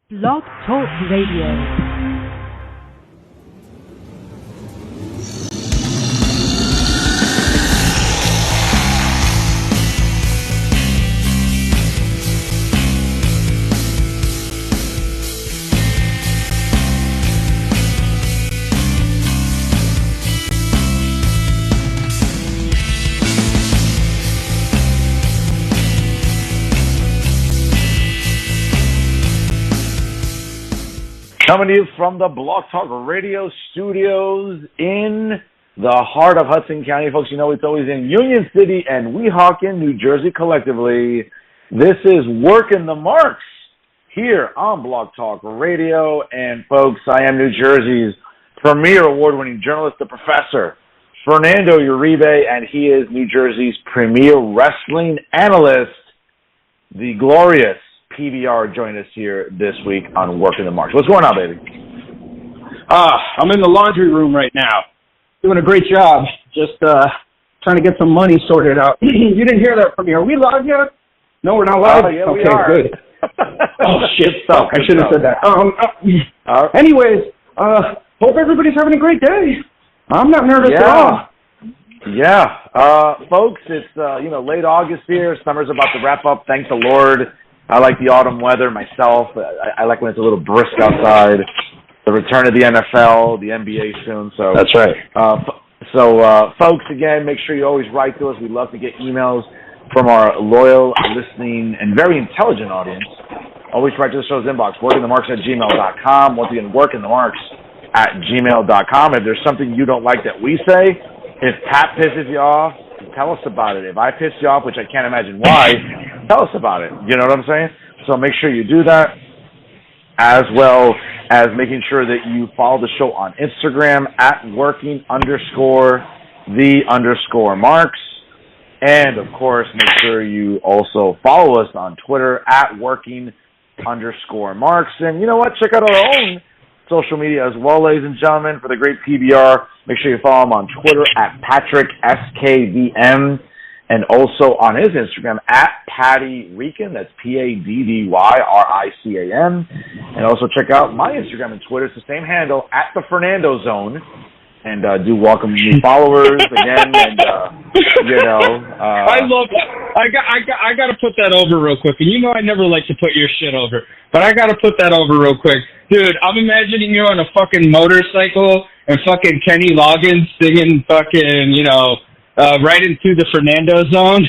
Blog Talk Radio. Coming to you from the Blog Talk Radio studios in the heart of Hudson County. Folks, you know it's always in Union City and Weehawken, New Jersey collectively. This is Working the Marks here on Blog Talk Radio. And folks, I am New Jersey's premier award-winning journalist, the Professor, Fernando Uribe, and he is New Jersey's premier wrestling analyst, the glorious PBR joined us here this week on Working the Marks. What's going on, baby? I'm in the laundry room right now. Doing a great job. Just trying to get some money sorted out. You didn't hear that from me. Are we live yet? No, we're not live? Yeah, okay, we are. Good. Oh, shit. Stuff, I shouldn't have said that. Anyways, hope everybody's having a great day. I'm not nervous at all. Yeah. Folks, it's, late August here. Summer's about to wrap up. Thank the Lord. I like the autumn weather myself. I like when it's a little brisk outside. The return of the NFL, the NBA soon. So that's right. Folks, again, make sure you always write to us. We love to get emails from our loyal, listening, and very intelligent audience. Always write to the show's inbox, workingthemarks@gmail.com. Once again, workingthemarks@gmail.com. If there's something you don't like that we say, if Pat pisses you off, tell us about it. If I piss you off, which I can't imagine why, tell us about it. You know what I'm saying? So make sure you do that, as well as making sure that you follow the show on Instagram @working_the_marks. And, of course, make sure you also follow us on Twitter @working_marks. And you know what? Check out our own social media as well, ladies and gentlemen, for the great PBR. Make sure you follow him on Twitter @PatrickSKVM, and also on his Instagram @PattyRican. That's PADDYRICAN. And also check out my Instagram and Twitter. It's the same handle @the Zone. And do welcome new followers again. And I love that. I got to put that over real quick. And you know I never like to put your shit over, but I got to put that over real quick, dude. I'm imagining you on a fucking motorcycle and fucking Kenny Loggins singing fucking right into the Fernando zone.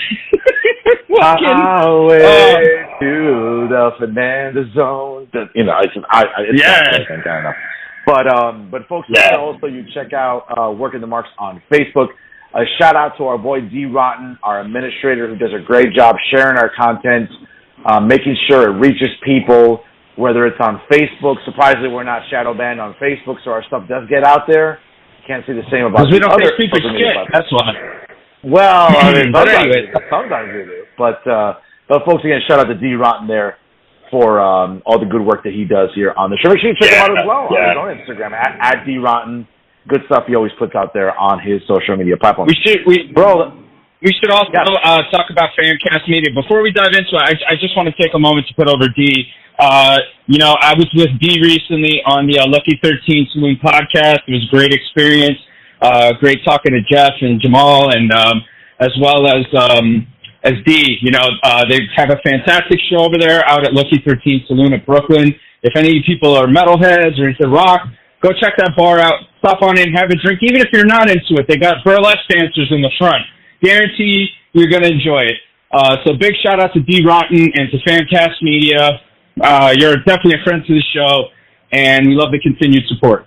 To the Fernando zone. But folks, also you check out Working the Marks on Facebook. A shout out to our boy Dee Rotten, our administrator, who does a great job sharing our content, making sure it reaches people, whether it's on Facebook. Surprisingly, we're not shadow banned on Facebook, so our stuff does get out there. Can't say the same about we don't other take people's shit. That's why. Well, anyway, sometimes we do. But folks, again, shout out to Dee Rotten there for all the good work that he does here on the show. Make sure you check him out as well on his own Instagram @Dee Rotten. Good stuff he always puts out there on his social media platform. We should also talk about Fancast Media. Before we dive into it, I just want to take a moment to put over Dee. I was with Dee recently on the Lucky 13 Saloon podcast. It was a great experience. Great talking to Jeff and Jamal, and as well as Dee. They have a fantastic show over there out at Lucky 13 Saloon at Brooklyn. If any people are metalheads or into rock, go check that bar out. Stop on in, have a drink. Even if you're not into it, they got burlesque dancers in the front. Guarantee you're going to enjoy it. So big shout out to Dee Rotten and to Fancast Media. You're definitely a friend to the show, and we love the continued support.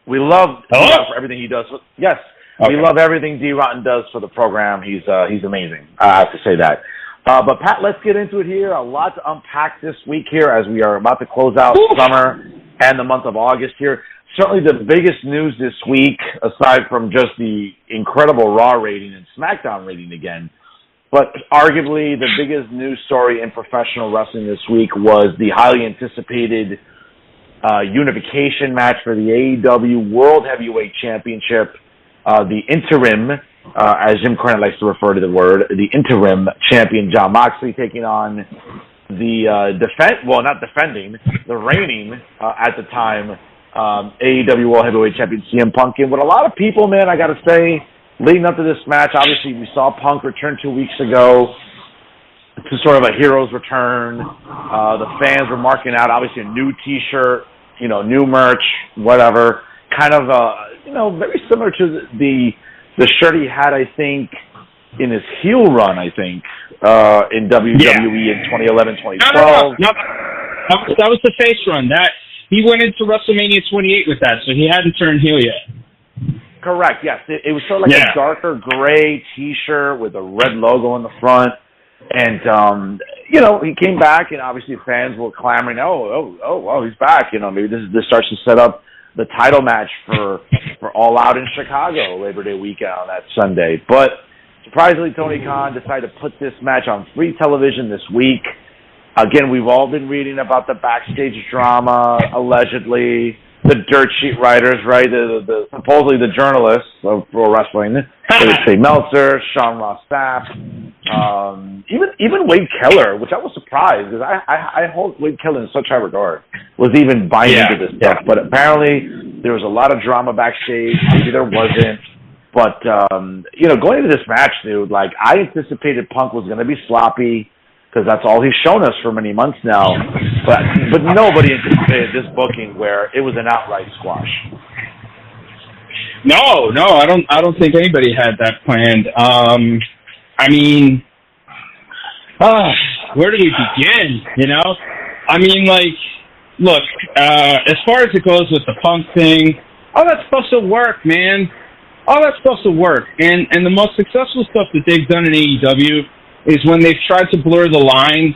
We love for everything he does. Yes, okay. We love everything Dee Rotten does for the program. He's amazing. I have to say that. But Pat, let's get into it here. A lot to unpack this week here as we are about to close out summer and the month of August here. Certainly the biggest news this week, aside from just the incredible Raw rating and SmackDown rating again, but arguably the biggest news story in professional wrestling this week was the highly anticipated unification match for the AEW World Heavyweight Championship, the interim as Jim Cornette likes to refer to the interim champion Jon Moxley taking on the the reigning at the time AEW World Heavyweight Champion CM Punk. And with a lot of people, man, I got to say, leading up to this match, obviously we saw Punk return 2 weeks ago to sort of a hero's return. The fans were marking out, obviously, a new T-shirt, new merch, whatever. Kind of, very similar to the shirt he had, I think, in his heel run, I think, in WWE in 2011, 2012. No. That was the face run. He went into WrestleMania 28 with that, so he hadn't turned heel yet. Correct, yes. It was sort of like a darker gray T-shirt with a red logo in the front. And, he came back, and obviously fans were clamoring, oh, he's back. Maybe this starts to set up the title match for All Out in Chicago Labor Day weekend on that Sunday. But surprisingly, Tony Khan decided to put this match on free television this week. Again, we've all been reading about the backstage drama, allegedly, the dirt sheet writers, right? The supposedly the journalists of pro wrestling. They would say Meltzer, Sean Ross Sapp, even Wade Keller, which I was surprised because I hold Wade Keller in such high regard, was even buying into this stuff. But apparently there was a lot of drama backstage. Maybe there wasn't. But going into this match, dude, I anticipated Punk was going to be sloppy, because that's all he's shown us for many months now. But nobody anticipated this booking where it was an outright squash. No, I don't think anybody had that planned. Where do we begin? Look, as far as it goes with the Punk thing, all that's supposed to work, man. All that's supposed to work. And the most successful stuff that they've done in AEW is when they've tried to blur the lines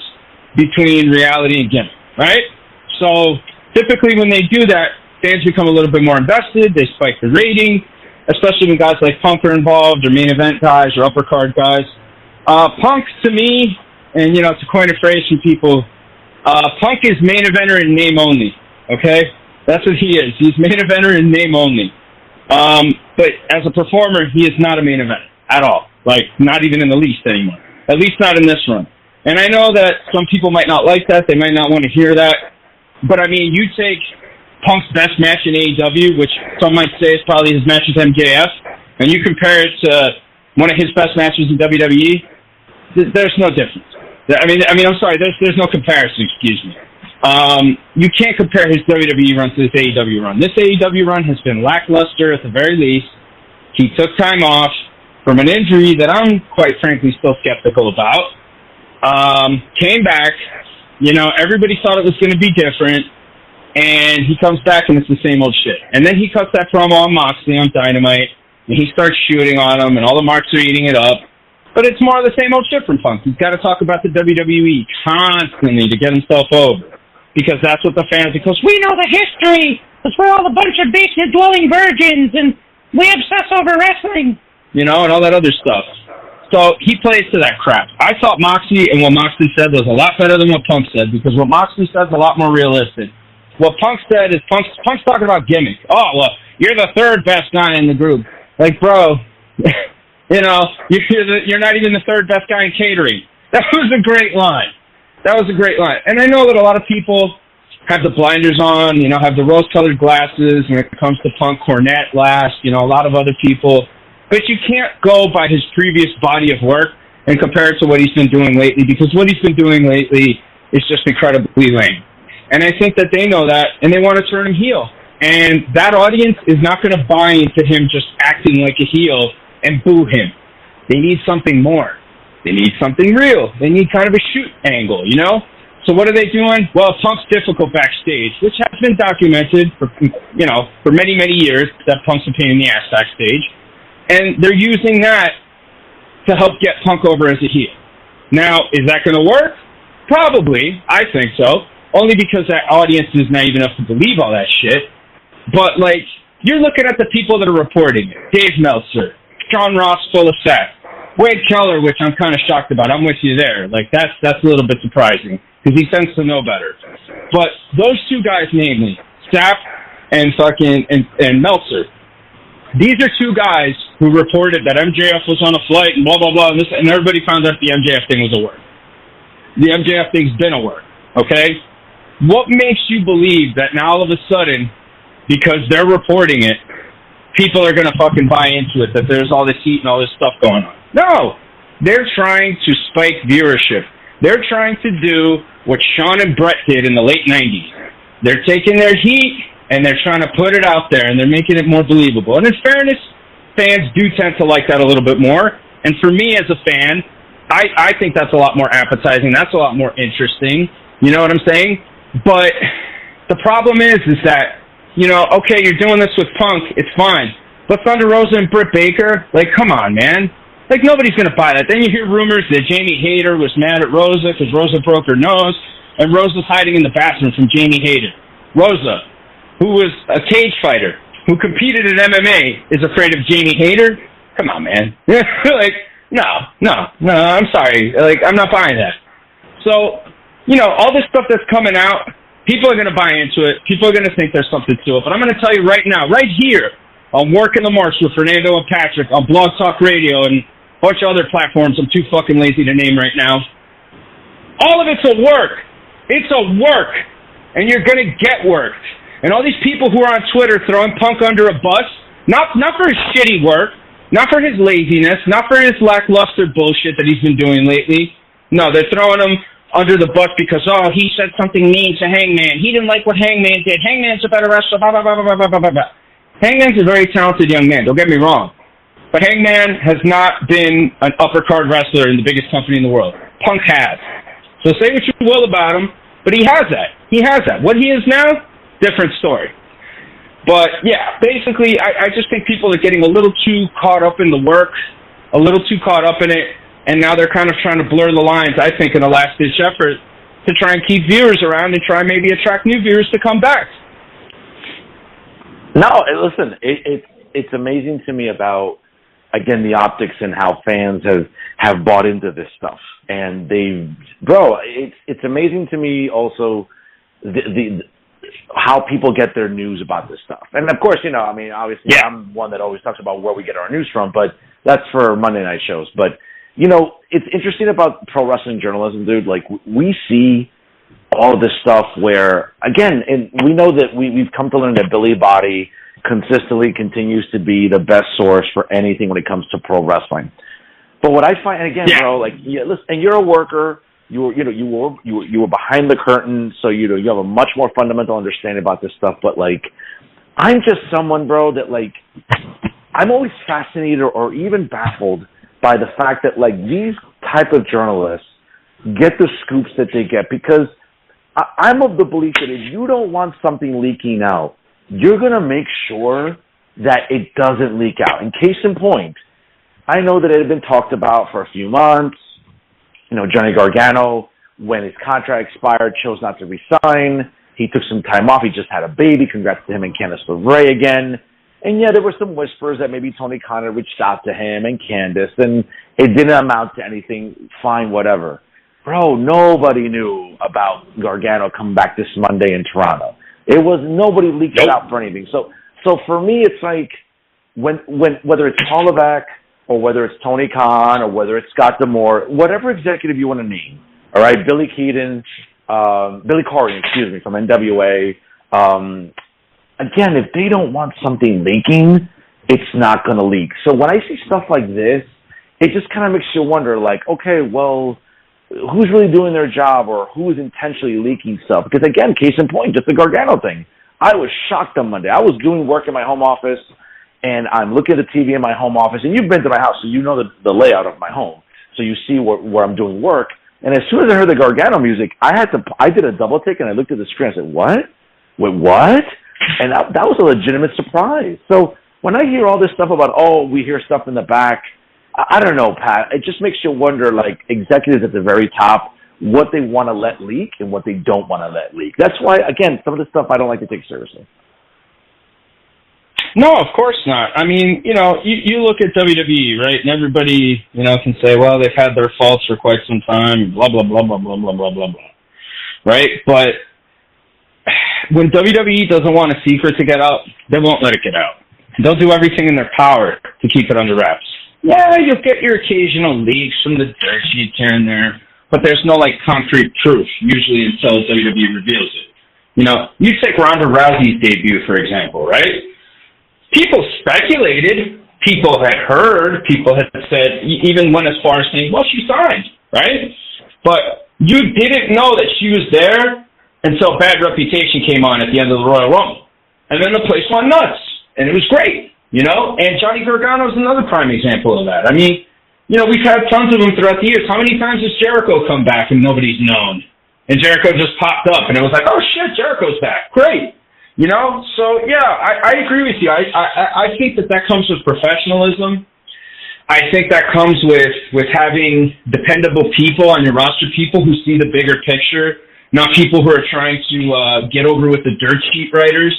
between reality and gimmick, right? So typically when they do that, fans become a little bit more invested. They spike the rating, especially when guys like Punk are involved, or main event guys, or upper card guys. Punk, to me, and to coin a phrase from people, Punk is main eventer in name only, okay? That's what he is. He's main eventer in name only. But as a performer, he is not a main eventer at all. Not even in the least anymore. At least not in this run. And I know that some people might not like that. They might not want to hear that. But, you take Punk's best match in AEW, which some might say is probably his match with MJF, and you compare it to one of his best matches in WWE, there's no difference. I'm sorry, there's no comparison, excuse me. You can't compare his WWE run to this AEW run. This AEW run has been lackluster at the very least. He took time off from an injury that I'm quite frankly still skeptical about. Came back, everybody thought it was going to be different, and he comes back and it's the same old shit. And then he cuts that promo on Moxley on Dynamite, and he starts shooting on him, and all the marks are eating it up. But it's more of the same old shit from Punk. He's got to talk about the WWE constantly to get himself over, because that's what the fans, because we know the history, because we're all a bunch of basement-dwelling virgins, and we obsess over wrestling. And all that other stuff. So he plays to that crap. I thought Moxley and what Moxley said was a lot better than what Punk said, because what Moxley said is a lot more realistic. What Punk said is Punk's talking about gimmick. Oh, well, you're the third best guy in the group. Bro, you're not even the third best guy in catering. That was a great line. And I know that a lot of people have the blinders on, have the rose-colored glasses when it comes to Punk, Cornette last, a lot of other people. But you can't go by his previous body of work and compare it to what he's been doing lately, because what he's been doing lately is just incredibly lame. And I think that they know that, and they want to turn him heel. And that audience is not going to buy into him just acting like a heel and boo him. They need something more. They need something real. They need kind of a shoot angle, So what are they doing? Well, Punk's difficult backstage, which has been documented for many, many years, that Punk's a pain in the ass backstage. And they're using that to help get Punk over as a heel. Now, is that going to work? Probably. I think so. Only because that audience is naive enough to believe all that shit. But, you're looking at the people that are reporting it. Dave Meltzer, Sean Ross full of sack, Wade Keller, which I'm kind of shocked about. I'm with you there. That's a little bit surprising, because he tends to know better. But those two guys, namely, Sapp and Meltzer, These are two guys who reported that MJF was on a flight and blah, blah, blah, and everybody found out the MJF thing was a work. The MJF thing's been a work, okay? What makes you believe that now all of a sudden, because they're reporting it, people are going to fucking buy into it, that there's all this heat and all this stuff going on? No! They're trying to spike viewership. They're trying to do what Shawn and Brett did in the late 90s. They're taking their heat and they're trying to put it out there, and they're making it more believable. And in fairness, fans do tend to like that a little bit more. And for me as a fan, I think that's a lot more appetizing. That's a lot more interesting. You know what I'm saying? But the problem is that, you know, okay, you're doing this with Punk. It's fine. But Thunder Rosa and Britt Baker, like, come on, man. Like, nobody's going to buy that. Then you hear rumors that Jamie Hayter was mad at Rosa because Rosa broke her nose, and Rosa's hiding in the bathroom from Jamie Hayter. Rosa, who was a cage fighter, who competed in MMA, is afraid of Jamie Hayter? Come on, man. Like, no, I'm sorry. Like, I'm not buying that. So, you know, all this stuff that's coming out, people are going to buy into it. People are going to think there's something to it. But I'm going to tell you right now, right here, on Work in the Marsh with Fernando and Patrick, on Blog Talk Radio and a bunch of other platforms I'm too fucking lazy to name right now, all of it's a work. It's a work. And you're going to get worked. And all these people who are on Twitter throwing Punk under a bus, not for his shitty work, not for his laziness, not for his lackluster bullshit that he's been doing lately. No, they're throwing him under the bus because, oh, he said something mean to Hangman. He didn't like what Hangman did. Hangman's a better wrestler, blah, blah, blah, blah, blah, blah, blah. Hangman's a very talented young man, don't get me wrong. But Hangman has not been an upper card wrestler in the biggest company in the world. Punk has. So say what you will about him, but he has that. He has that. What he is now, different story. But, yeah, basically, I just think people are getting a little too caught up in the work, a little too caught up in it, and now they're kind of trying to blur the lines, I think, in a last-ditch effort to try and keep viewers around and try maybe attract new viewers to come back. No, listen, it's amazing to me about, again, the optics and how fans have bought into this stuff. And it's amazing to me also the how people get their news about this stuff. And of course, you know, I mean, obviously yeah. I'm one that always talks about where we get our news from, but that's for Monday night shows. But, you know, it's interesting about pro wrestling journalism, dude. Like, we see all this stuff where, again, and we know that we've come to learn that Billy Body consistently continues to be the best source for anything when it comes to pro wrestling. But what I find, and again, yeah. bro, like, yeah, listen, and you're a worker. You were behind the curtain, so you have a much more fundamental understanding about this stuff. But like, I'm just someone, bro, that like, I'm always fascinated or even baffled by the fact that like these type of journalists get the scoops that they get, because I'm of the belief that if you don't want something leaking out, you're gonna make sure that it doesn't leak out. In case in point, I know that it had been talked about for a few months. You know, Johnny Gargano, when his contract expired, chose not to resign. He took some time off. He just had a baby. Congrats to him and Candice LeRae again. And yeah, there were some whispers that maybe Tony Khan reached out to him and Candice, and it didn't amount to anything. Fine, whatever. Bro, nobody knew about Gargano coming back this Monday in Toronto. Nobody leaked it out for anything. So for me, it's like whether it's Hollaback or whether it's Tony Khan or whether it's Scott D'Amore, whatever executive you want to name, all right, Billy Corgan, from NWA. Again, if they don't want something leaking, it's not going to leak. So when I see stuff like this, it just kind of makes you wonder, like, okay, well, who's really doing their job or who is intentionally leaking stuff? Because, again, case in point, just the Gargano thing. I was shocked on Monday. I was doing work in my home office, and I'm looking at the TV in my home office, and you've been to my house, so you know the layout of my home. So you see where I'm doing work. And as soon as I heard the Gargano music, I did a double take, and I looked at the screen. I said, what? Wait, what? And that was a legitimate surprise. So when I hear all this stuff about, we hear stuff in the back, I don't know, Pat. It just makes you wonder, like, executives at the very top, what they want to let leak and what they don't want to let leak. That's why, again, some of the stuff I don't like to take seriously. No, of course not. I mean, you know, you look at WWE, right, and everybody, you know, can say, well, they've had their faults for quite some time, blah, blah, blah, blah, blah, blah, blah, blah, blah, right? But when WWE doesn't want a secret to get out, they won't let it get out. They'll do everything in their power to keep it under wraps. Yeah, you'll get your occasional leaks from the dirt sheets here and there, but there's no, like, concrete proof, usually until WWE reveals it. You know, you take Ronda Rousey's debut, for example, right? People speculated, people had heard, people had said, even went as far as saying, well, she signed, right? But you didn't know that she was there until Bad Reputation came on at the end of the Royal Rumble. And then the place went nuts, and it was great, you know? And Johnny Gargano is another prime example of that. I mean, you know, we've had tons of them throughout the years. How many times has Jericho come back and nobody's known? And Jericho just popped up, and it was like, oh, shit, Jericho's back. Great. You know? So, yeah, I agree with you. I think that comes with professionalism. I think that comes with having dependable people on your roster, people who see the bigger picture, not people who are trying to get over with the dirt sheet writers,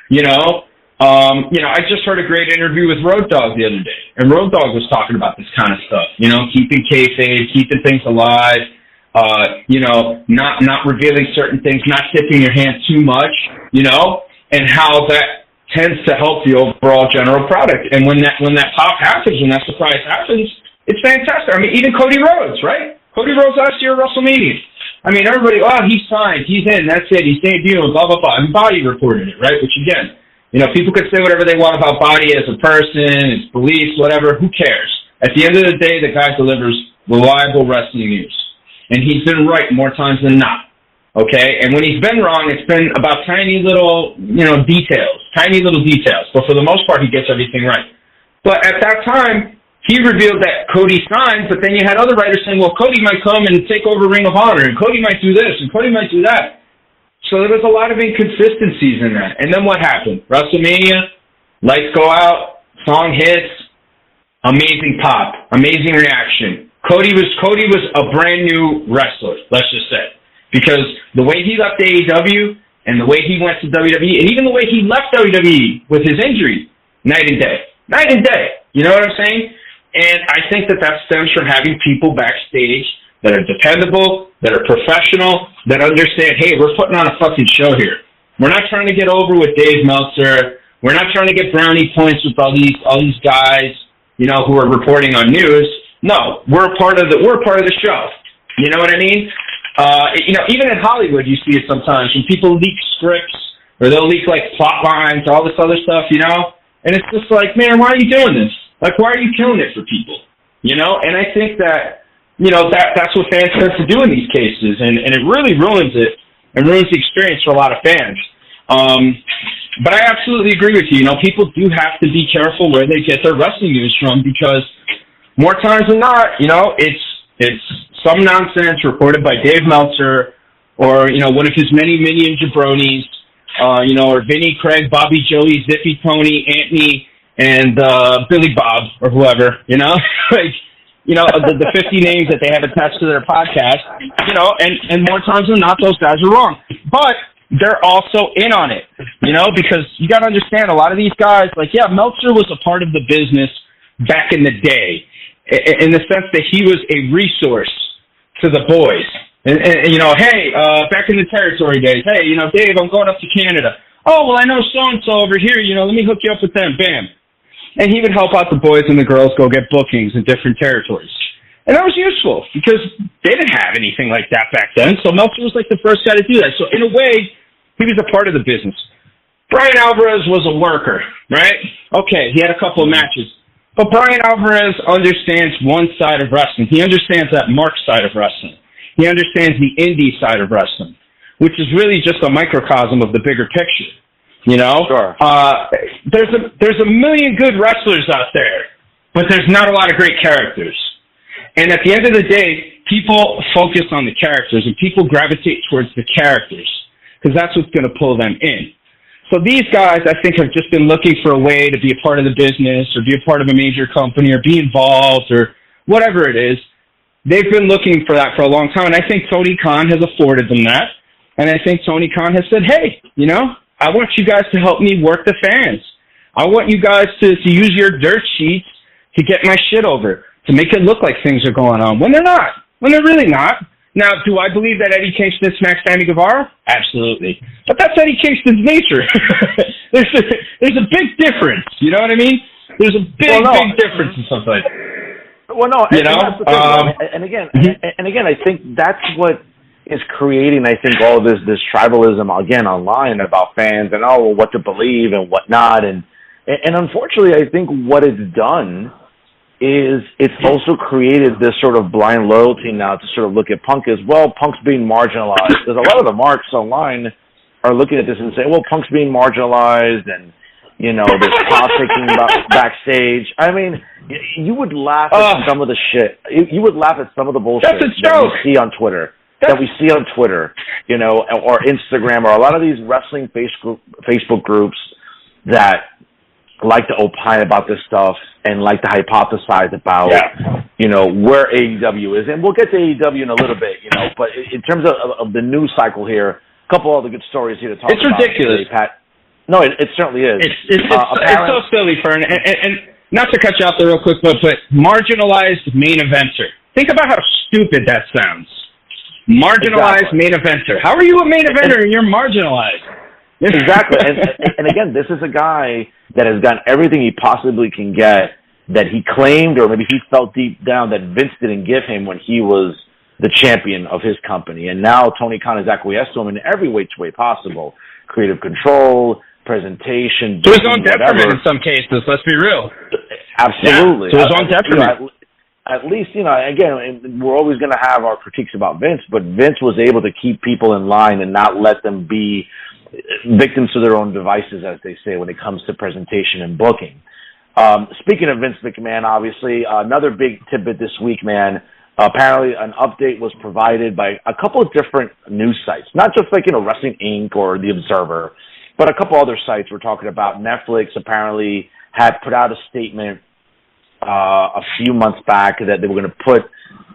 you know? I just heard a great interview with Road Dogg the other day, and Road Dogg was talking about this kind of stuff, you know, keeping kayfabe, keeping things alive, not revealing certain things, not tipping your hand too much, you know, and how that tends to help the overall general product. And when that pop happens, when that surprise happens, it's fantastic. I mean, even Cody Rhodes, right? Cody Rhodes last year at WrestleMania. I mean, everybody, he signed, he's in, that's it, he's debuting, blah, blah, blah. And Body reported it, right? Which, again, you know, people could say whatever they want about Body as a person, his beliefs, whatever, who cares? At the end of the day, the guy delivers reliable wrestling news. And he's been right more times than not, okay? And when he's been wrong, it's been about tiny little, details. But for the most part, he gets everything right. But at that time, he revealed that Cody signed, but then you had other writers saying, well, Cody might come and take over Ring of Honor, and Cody might do this, and Cody might do that. So there was a lot of inconsistencies in that. And then what happened? WrestleMania, lights go out, song hits, amazing pop, amazing reaction. Cody was a brand new wrestler, let's just say. Because the way he left AEW and the way he went to WWE, and even the way he left WWE with his injury, night and day. Night and day. You know what I'm saying? And I think that stems from having people backstage that are dependable, that are professional, that understand, hey, we're putting on a fucking show here. We're not trying to get over with Dave Meltzer. We're not trying to get brownie points with all these guys, who are reporting on news. No, we're a part of the show. You know what I mean? Even in Hollywood, you see it sometimes when people leak scripts or they'll leak like plot lines, all this other stuff, and it's just like, man, why are you doing this? Like, why are you killing it for people? And I think that, that's what fans tend to do in these cases, and it really ruins it and ruins the experience for a lot of fans. But I absolutely agree with you. People do have to be careful where they get their wrestling news from, because more times than not, it's some nonsense reported by Dave Meltzer or, one of his many minion jabronis, or Vinny, Craig, Bobby, Joey, Zippy, Tony, Anthony, and Billy Bob or whoever, the 50 names that they have attached to their podcast, and more times than not, those guys are wrong. But they're also in on it, because you got to understand a lot of these guys, Meltzer was a part of the business back in the day, in the sense that he was a resource to the boys. And hey, back in the territory days, hey, Dave, I'm going up to Canada. Oh, well, I know so-and-so over here, let me hook you up with them, bam. And he would help out the boys and the girls go get bookings in different territories. And that was useful, because they didn't have anything like that back then, so Meltzer was like the first guy to do that. So in a way, he was a part of the business. Brian Alvarez was a worker, right? Okay, he had a couple of matches. But Brian Alvarez understands one side of wrestling. He understands that Mark side of wrestling. He understands the indie side of wrestling, which is really just a microcosm of the bigger picture. Sure. There's a million good wrestlers out there, but there's not a lot of great characters. And at the end of the day, people focus on the characters, and people gravitate towards the characters, because that's what's going to pull them in. So these guys, I think, have just been looking for a way to be a part of the business or be a part of a major company or be involved or whatever it is. They've been looking for that for a long time, and I think Tony Khan has afforded them that. And I think Tony Khan has said, hey, I want you guys to help me work the fans. I want you guys to use your dirt sheets to get my shit over, to make it look like things are going on, when they're not, when they're really not. Now, do I believe that Eddie Kingston smacks Sammy Guevara? Absolutely. But that's Eddie Kingston's nature. there's a big difference. You know what I mean? There's a big difference in something like that. Well, no, you know, that's the thing, and again, I think that's what is creating, I think, all this tribalism again online about fans and what to believe and what not, and unfortunately, I think what it's done is it's also created this sort of blind loyalty now to sort of look at Punk as, well, Punk's being marginalized. Because a lot of the marks online are looking at this and saying, well, Punk's being marginalized and, you know, there's politicking backstage. I mean, you would laugh at some of the shit. You would laugh at some of the bullshit that we see on Twitter. You know, or Instagram, or a lot of these wrestling Facebook groups that like to opine about this stuff and like to hypothesize about, you know, where AEW is. And we'll get to AEW in a little bit, you know, but in terms of the news cycle here, a couple other good stories here to talk about. It's ridiculous. Today, Pat. No, it certainly is. It's so silly, Fern. And not to cut you off there real quick, but marginalized main eventer. Think about how stupid that sounds. Marginalized main eventer. How are you a main eventer and you're marginalized? Exactly. And again, this is a guy that has gotten everything he possibly can get that he claimed, or maybe he felt deep down that Vince didn't give him when he was the champion of his company. And now Tony Khan has acquiesced to him in every which way possible. Creative control, presentation, to his own detriment in some cases, let's be real. Absolutely. Yeah, to his own detriment. You know, at least, you know, again, we're always going to have our critiques about Vince, but Vince was able to keep people in line and not let them be victims to their own devices, as they say, when it comes to presentation and booking. Speaking of Vince McMahon, obviously, another big tidbit this week, man. Apparently, an update was provided by a couple of different news sites, not just like, you know, Wrestling Inc. or The Observer, but a couple other sites we're talking about. Netflix apparently had put out a statement a few months back that they were going to put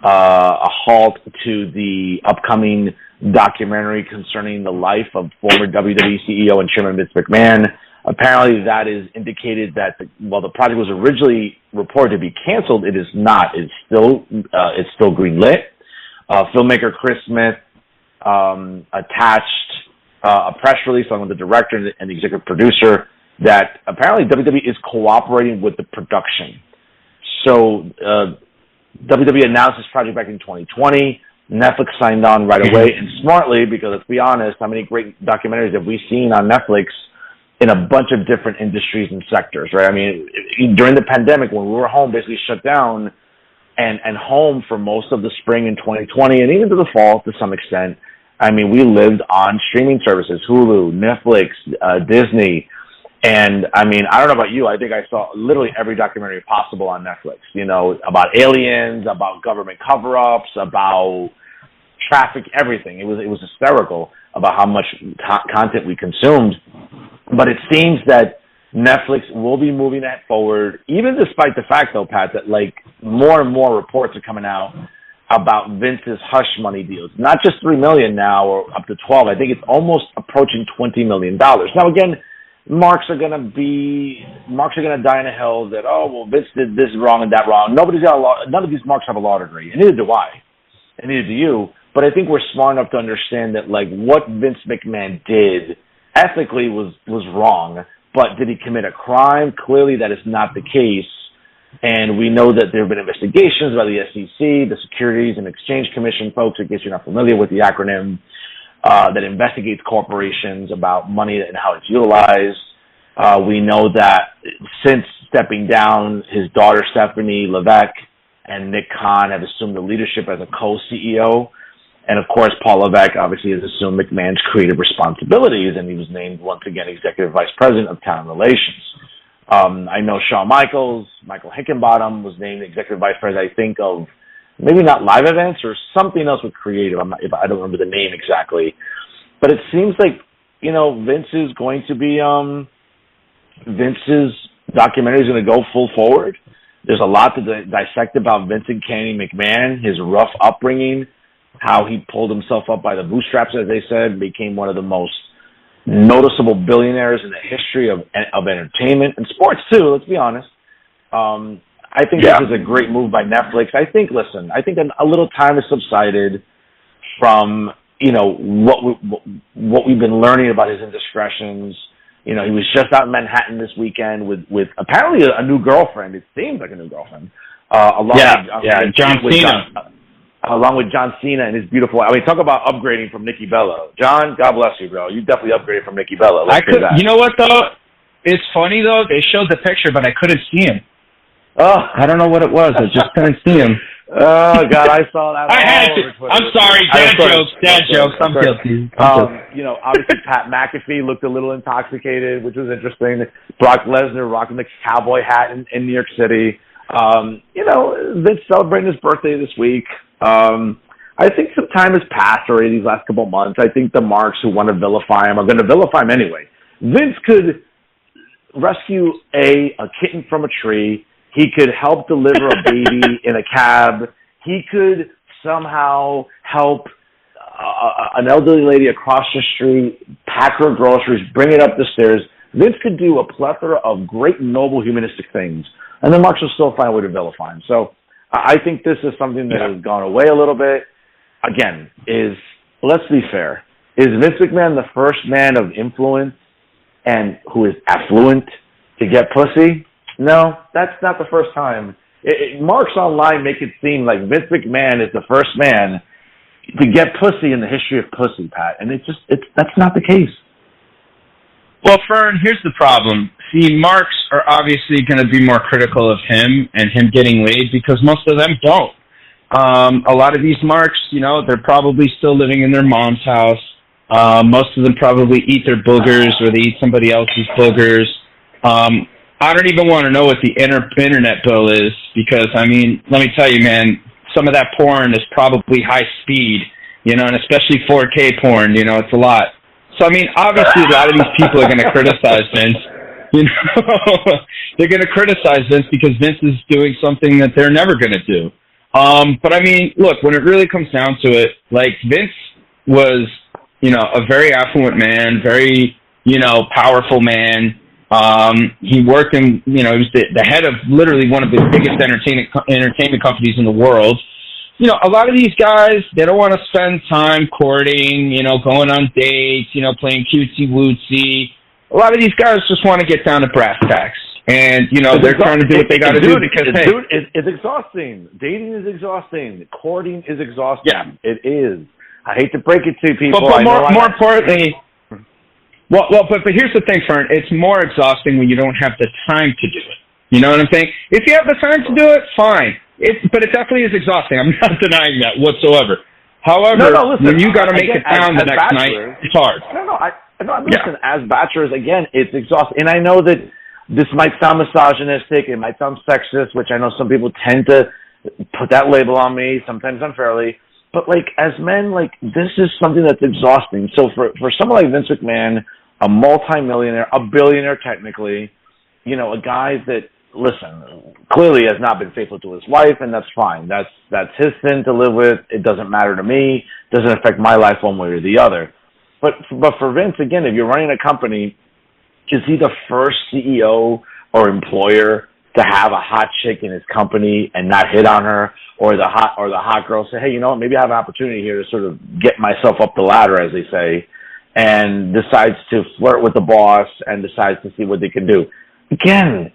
a halt to the upcoming documentary concerning the life of former WWE CEO and Chairman Vince McMahon. Apparently, that is indicated that while the project was originally reported to be canceled, it is not. It's still greenlit. Filmmaker Chris Smith attached a press release along with the director and the executive producer that apparently WWE is cooperating with the production. So WWE announced this project back in 2020. Netflix signed on right away, and smartly, because let's be honest, how many great documentaries have we seen on Netflix in a bunch of different industries and sectors, right? I mean, during the pandemic, when we were home, basically shut down and home for most of the spring in 2020 and even to the fall to some extent, I mean, we lived on streaming services, Hulu, Netflix, Disney. And, I mean, I don't know about you. I think I saw literally every documentary possible on Netflix, you know, about aliens, about government cover-ups, about traffic, everything. It was hysterical about how much content we consumed. But it seems that Netflix will be moving that forward, even despite the fact, though, Pat, that, like, more and more reports are coming out about Vince's hush money deals. Not just $3 million now or up to 12. I think it's almost approaching $20 million. Now, again, marks are gonna die in a hill that, oh, well, Vince did this wrong and that wrong. None of these marks have a law degree, and neither do I, and neither do you. But I think we're smart enough to understand that, like, what Vince McMahon did ethically was wrong. But did he commit a crime? Clearly, that is not the case. And we know that there have been investigations by the SEC, the Securities and Exchange Commission, folks, in case you're not familiar with the acronym, that investigates corporations about money and how it's utilized. We know that since stepping down, his daughter Stephanie Levesque and Nick Khan have assumed the leadership as a co-CEO. And, of course, Paul Levesque obviously has assumed McMahon's creative responsibilities, and he was named, once again, Executive Vice President of Talent Relations. I know Shawn Michael Hickenbottom was named Executive Vice President, I think, of maybe not live events or something else with creative. I don't remember the name exactly. But it seems like, you know, Vince is going to be, Vince's documentary is going to go full forward. There's a lot to dissect about Vincent Kennedy McMahon, his rough upbringing, how he pulled himself up by the bootstraps, as they said, became one of the most noticeable billionaires in the history of entertainment and sports, too, let's be honest. I think this is a great move by Netflix. I think a little time has subsided from, you know, what we've been learning about his indiscretions, You know, he was just out in Manhattan this weekend with apparently a new girlfriend. It seems like a new girlfriend. Along with John Cena. Along with John Cena and his beautiful. I mean, talk about upgrading from Nikki Bella. John, God bless you, bro. You definitely upgraded from Nikki Bella. You know what though? It's funny though. They showed the picture, but I couldn't see him. Oh, I don't know what it was. I just couldn't see him. Oh God, I saw that. I had to. I'm sorry, dad jokes. I'm guilty. You know, obviously Pat McAfee looked a little intoxicated, which was interesting. Brock Lesnar rocking the cowboy hat in New York City. You know, Vince celebrating his birthday this week. I think some time has passed already these last couple of months. I think the marks who want to vilify him are going to vilify him anyway. Vince could rescue a kitten from a tree. He could help deliver a baby in a cab. He could somehow help an elderly lady across the street pack her groceries, bring it up the stairs. Vince could do a plethora of great, noble, humanistic things, and the marks will still find a way to vilify him. So I think this is something that has gone away a little bit. Again, let's be fair, is Vince McMahon the first man of influence and who is affluent to get pussy? No, that's not the first time. Marks online make it seem like Vince McMahon is the first man to get pussy in the history of pussy, Pat, and that's not the case. Well, Fern, here's the problem. See, marks are obviously going to be more critical of him and him getting laid because most of them don't. A lot of these marks, you know, they're probably still living in their mom's house. Most of them probably eat their boogers or they eat somebody else's boogers. I don't even want to know what the internet bill is because, I mean, let me tell you, man, some of that porn is probably high speed, you know, and especially 4K porn, you know, it's a lot. So, I mean, obviously a lot of these people are going to criticize Vince. You know, they're going to criticize Vince because Vince is doing something that they're never going to do. But, I mean, look, when it really comes down to it, like, Vince was, you know, a very affluent man, very, you know, powerful man. He worked in, you know, he was the head of literally one of the biggest entertainment companies in the world. You know, a lot of these guys, they don't want to spend time courting, you know, going on dates, you know, playing cutesy-wootsy. A lot of these guys just want to get down to brass tacks. And, you know, they're trying to do what they got to do because, hey. Dude, it's exhausting. Dating is exhausting. Courting is exhausting. Yeah. It is. I hate to break it to people. But more importantly... Well, but here's the thing, Fern. It's more exhausting when you don't have the time to do it. You know what I'm saying? If you have the time to do it, fine. But it definitely is exhausting. I'm not denying that whatsoever. However, listen, when you got to make it down the next night, it's hard. Listen, as bachelors, again, it's exhausting. And I know that this might sound misogynistic. It might sound sexist, which I know some people tend to put that label on me, sometimes unfairly. But, like, as men, like, this is something that's exhausting. So for someone like Vince McMahon, a multimillionaire, a billionaire technically, you know, a guy that, listen, clearly has not been faithful to his wife, and that's fine. That's his sin to live with. It doesn't matter to me. It doesn't affect my life one way or the other. But for Vince, again, if you're running a company, is he the first CEO or employer to have a hot chick in his company and not hit on her, or the hot girl say, hey, you know what, maybe I have an opportunity here to sort of get myself up the ladder, as they say, and decides to flirt with the boss and decides to see what they can do. Again,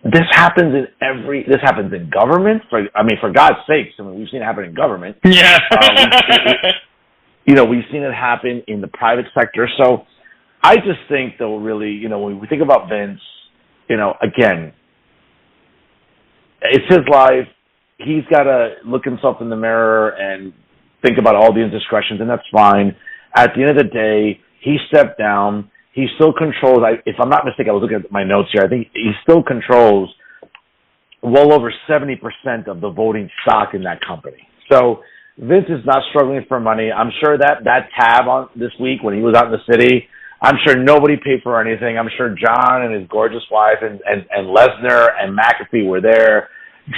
this happens in government. For God's sakes, we've seen it happen in government. Yeah. We've seen it happen in the private sector. So I just think, though, really, you know, when we think about Vince, you know, again, it's his life. He's got to look himself in the mirror and think about all the indiscretions, and that's fine. At the end of the day, he stepped down. He still controls, if I'm not mistaken, I was looking at my notes here, I think he still controls well over 70% of the voting stock in that company. So Vince is not struggling for money. I'm sure that tab on this week when he was out in the city, I'm sure nobody paid for anything. I'm sure John and his gorgeous wife and Lesnar and McAfee were there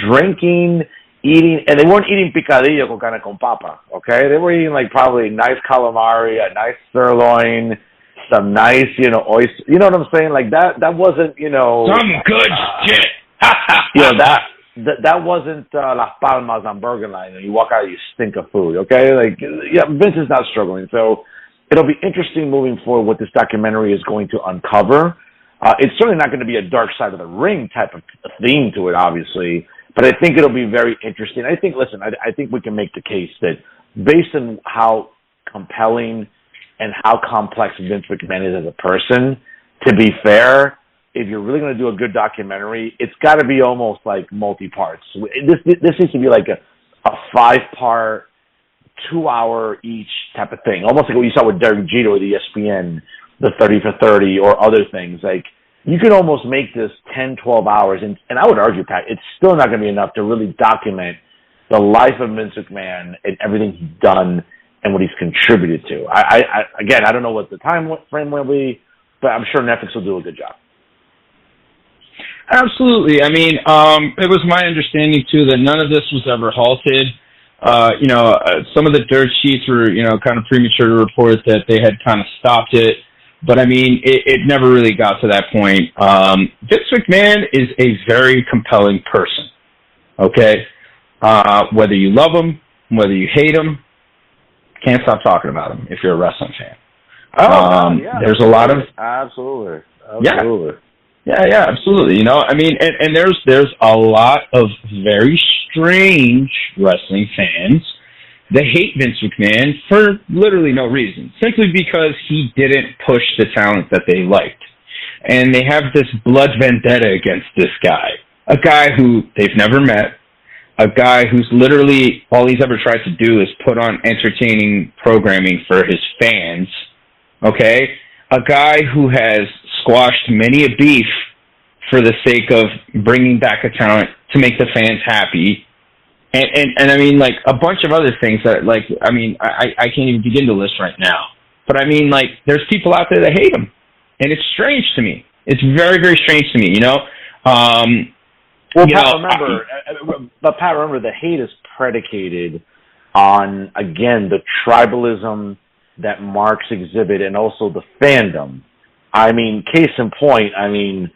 drinking, eating, and they weren't eating picadillo con carne con papa, okay? They were eating like probably nice calamari, a nice sirloin, some nice, you know, oyster. You know what I'm saying? Like that wasn't, you know, some good shit. You know, that wasn't Las Palmas on Burger Line. You walk out, you stink of food, okay? Like, yeah, Vince is not struggling. So it'll be interesting moving forward what this documentary is going to uncover. It's certainly not going to be a dark side of the ring type of theme to it, obviously, but I think it'll be very interesting. I think we can make the case that based on how compelling and how complex Vince McMahon is as a person, to be fair, if you're really going to do a good documentary, it's got to be almost like multi-parts. This needs to be like a 5-part, 2-hour each type of thing, almost like what you saw with Derek Jeter with ESPN, the 30 for 30, or other things. Like, you could almost make this 10, 12 hours, and I would argue, Pat, it's still not going to be enough to really document the life of Vince McMahon and everything he's done and what he's contributed to. Again, I don't know what the time frame will be, but I'm sure Netflix will do a good job. Absolutely. I mean, it was my understanding, too, that none of this was ever halted. Some of the dirt sheets were, kind of premature to report that they had kind of stopped it. But, I mean, it never really got to that point. Vince McMahon is a very compelling person, okay? Whether you love him, whether you hate him, can't stop talking about him if you're a wrestling fan. Yeah. There's a lot of... Absolutely. Yeah, absolutely. I mean, and there's a lot of very strange wrestling fans that hate Vince McMahon for literally no reason, simply because he didn't push the talent that they liked. And they have this blood vendetta against this guy, a guy who they've never met, a guy who's literally, all he's ever tried to do is put on entertaining programming for his fans, okay? A guy who has squashed many a beef for the sake of bringing back a talent to make the fans happy. And I mean, like, a bunch of other things that, like, I mean, I can't even begin to list right now. But, I mean, like, there's people out there that hate him. And it's strange to me. It's very, very strange to me, Pat, remember, the hate is predicated on, again, the tribalism that marks exhibit and also the fandom. I mean, case in point, I mean,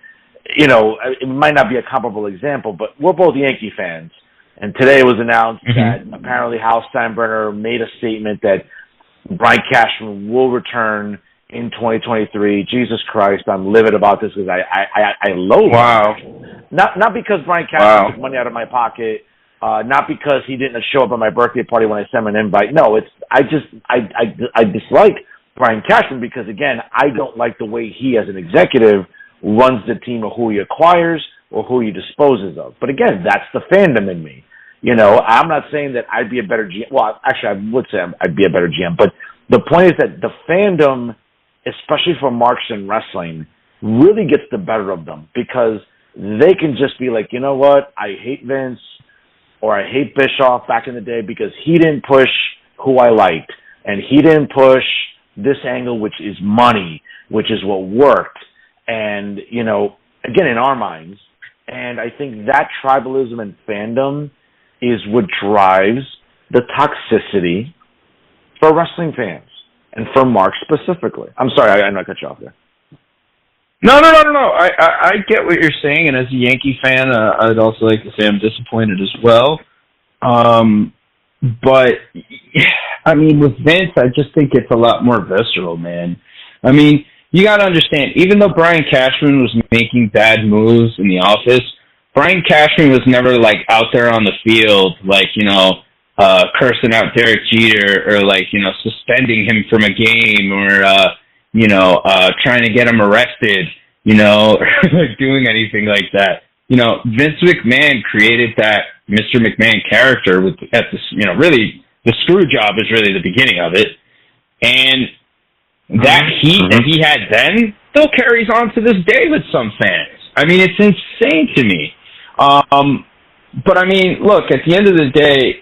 it might not be a comparable example, but we're both Yankee fans. And today it was announced that apparently Hal Steinbrenner made a statement that Brian Cashman will return in 2023. Jesus Christ, I'm livid about this because I loathe him. Not because Brian Cashman took money out of my pocket, not because he didn't show up at my birthday party when I sent him an invite. No, I dislike Brian Cashman because, again, I don't like the way he, as an executive, runs the team or who he acquires or who he disposes of. But, again, that's the fandom in me. I'm not saying that I'd be a better GM. Well, actually, I would say I'd be a better GM. But the point is that the fandom, especially for marks in wrestling, really gets the better of them because they can just be like, you know what, I hate Vince or I hate Bischoff back in the day because he didn't push who I liked and he didn't push this angle, which is money, which is what worked. And, again, in our minds, and I think that tribalism and fandom is what drives the toxicity for wrestling fans and for Mark specifically. I'm sorry, I cut you off there. No. I get what you're saying, and as a Yankee fan, I'd also like to say I'm disappointed as well. But, I mean, with Vince, I just think it's a lot more visceral, man. I mean, you got to understand, even though Brian Cashman was making bad moves in the office, Brian Cashman was never, like, out there on the field, like, cursing out Derek Jeter or, like, suspending him from a game or, trying to get him arrested, or doing anything like that. Vince McMahon created that Mr. McMahon character really, the screw job is really the beginning of it. And that heat that he had then still carries on to this day with some fans. I mean, it's insane to me. But I mean, look, at the end of the day,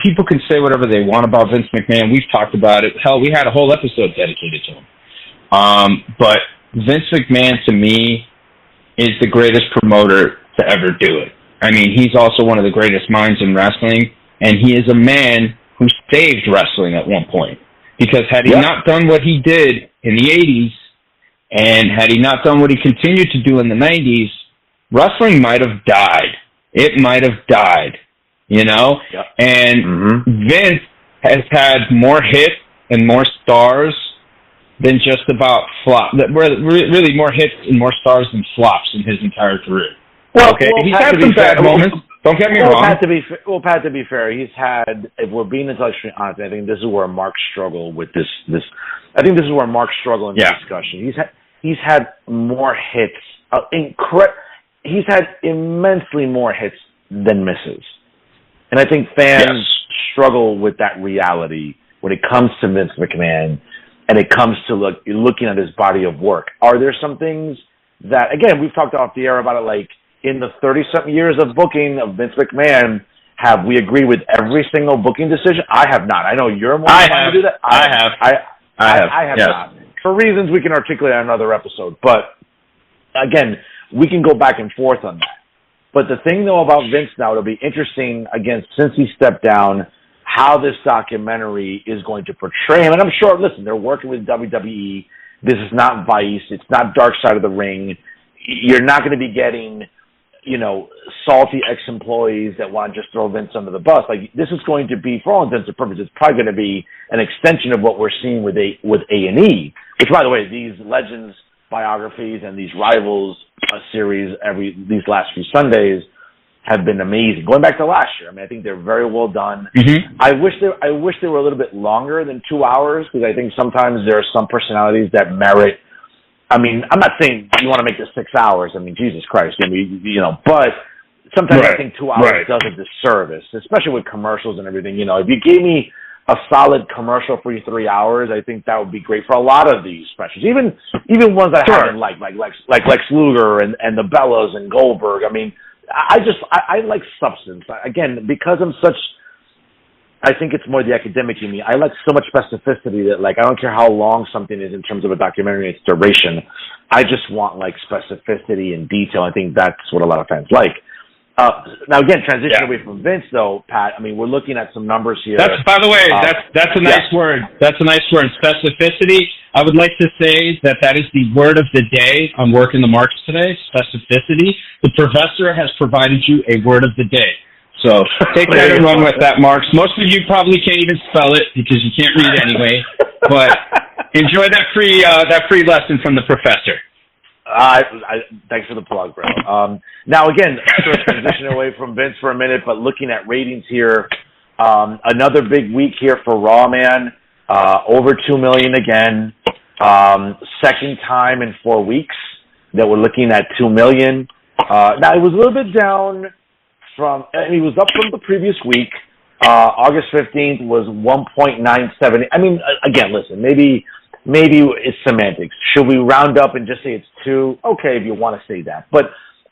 people can say whatever they want about Vince McMahon. We've talked about it. Hell, we had a whole episode dedicated to him. But Vince McMahon, to me, is the greatest promoter to ever do it. I mean, he's also one of the greatest minds in wrestling, and he is a man who saved wrestling at one point. Because had he not done what he did in the 80s, and had he not done what he continued to do in the 90s, wrestling might have died. It might have died, And Vince has had more hits and more stars than just about flop. Really more hits and more stars than flops in his entire career. Well, okay, he's had some bad moments. Don't get me wrong. Pat, to be fair, he's had. If we're being intellectually honest, I think this is where Mark struggled with this. I think this is where Mark struggled in the discussion. He's had more hits. He's had immensely more hits than misses, and I think fans struggle with that reality when it comes to Vince McMahon and it comes to looking at his body of work. Are there some things that, again, we've talked off the air about it, like in the 30-something years of booking of Vince McMahon, have we agreed with every single booking decision? I have not. I know you're more inclined to do that. I have not. For reasons we can articulate on another episode. But, again, we can go back and forth on that. But the thing, though, about Vince now, it'll be interesting, again, since he stepped down, how this documentary is going to portray him. And I'm sure, listen, they're working with WWE. This is not Vice. It's not Dark Side of the Ring. You're not going to be getting, salty ex-employees that want to just throw Vince under the bus. Like, this is going to be, for all intents and purposes, it's probably going to be an extension of what we're seeing with A&E, which, by the way, these Legends biographies and these Rivals series these last few Sundays have been amazing. Going back to last year, I mean, I think they're very well done. Mm-hmm. I wish they were a little bit longer than 2 hours, because I think sometimes there are some personalities that merit. I mean, I'm not saying you want to make this 6 hours. I mean, Jesus Christ, but sometimes I think 2 hours does a disservice, especially with commercials and everything. If you gave me a solid commercial-free 3 hours, I think that would be great for a lot of these specials. Even ones that I haven't liked, like Lex Luger and the Bellas and Goldberg. I mean, I like substance. Again, because I'm such, I think it's more the academic in me. I like so much specificity that, I don't care how long something is in terms of a documentary, its duration. I just want, specificity and detail. I think that's what a lot of fans like. Now, again, transition away from Vince, though, Pat, I mean, we're looking at some numbers here. By the way, that's a nice word. That's a nice word, specificity. I would like to say that is the word of the day on Working the Marks today, specificity. The professor has provided you a word of the day. So take that and run with that, Marks. Most of you probably can't even spell it because you can't read anyway. But enjoy that free lesson from the professor. Thanks for the plug, bro. Now, again, sort of transitioning away from Vince for a minute, but looking at ratings here, another big week here for Raw, man. Over 2 million again. Second time in 4 weeks that we're looking at 2 million. Now, it was a little bit down it was up from the previous week. August 15th was 1.97. I mean, again, listen, maybe it's semantics. Should we round up and just say it's 2? Okay, if you want to say that. But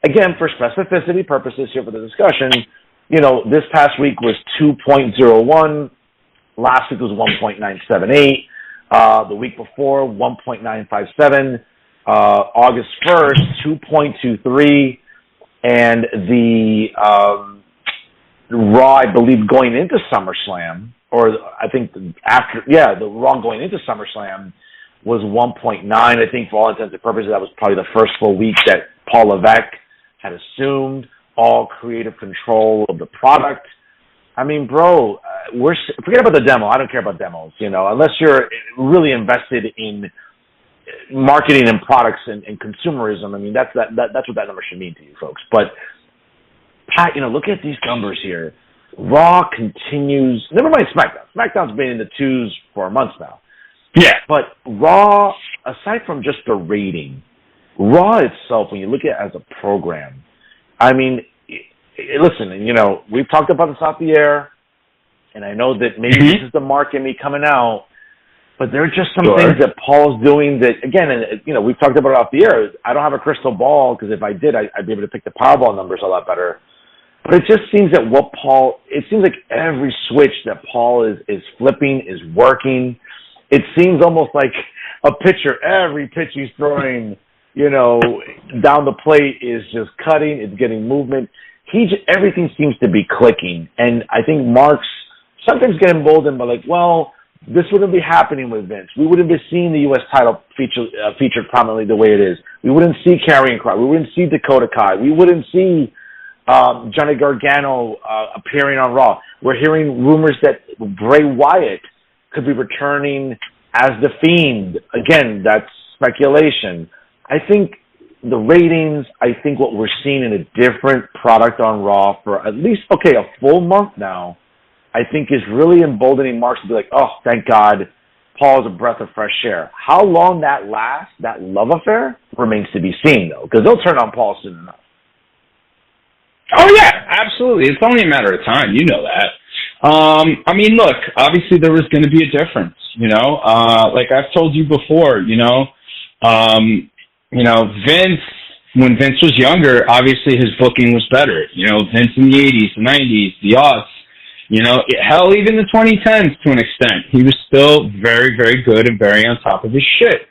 again, for specificity purposes here for the discussion, this past week was 2.01. Last week was 1.978. The week before, 1.957. August 1st, 2.23. And the Raw, I believe, going into SummerSlam, or I think the Raw going into SummerSlam was 1.9. I think for all intents and purposes, that was probably the first full week that Paul Levesque had assumed all creative control of the product. I mean, bro, forget about the demo. I don't care about demos, unless you're really invested in marketing and products and consumerism. I mean, that's what that number should mean to you folks. But Pat, look at these numbers here. Raw continues. Never mind SmackDown. SmackDown's been in the 2s for months now. Yeah. But Raw, aside from just the rating, Raw itself, when you look at it as a program, I mean, listen, we've talked about this off the air, and I know that maybe this is the mark in me coming out. But there are just some things that Paul's doing that, again, and we've talked about it off the air. I don't have a crystal ball, because if I did, I'd be able to pick the Powerball numbers a lot better. But it just seems that it seems like every switch that Paul is flipping is working. It seems almost like a pitcher, every pitch he's throwing, down the plate is just cutting, it's getting movement. Everything seems to be clicking. And I think Mark's sometimes get emboldened by this wouldn't be happening with Vince. We wouldn't be seeing the U.S. title featured prominently the way it is. We wouldn't see Karrion Kross. We wouldn't see Dakota Kai. We wouldn't see Johnny Gargano appearing on Raw. We're hearing rumors that Bray Wyatt could be returning as The Fiend. Again, that's speculation. I think the ratings, I think what we're seeing in a different product on Raw for at least, a full month now, I think is really emboldening Marks to be like, oh, thank God, Paul's a breath of fresh air. How long that lasts, that love affair, remains to be seen, though, because they'll turn on Paul soon enough. Oh, yeah, absolutely. It's only a matter of time. You know that. I mean, look, obviously there was going to be a difference, like I've told you before, Vince, when Vince was younger, obviously his booking was better. Vince in the 80s, the 90s, the aughts, hell, even the 2010s to an extent, he was still very, very good and very on top of his shit.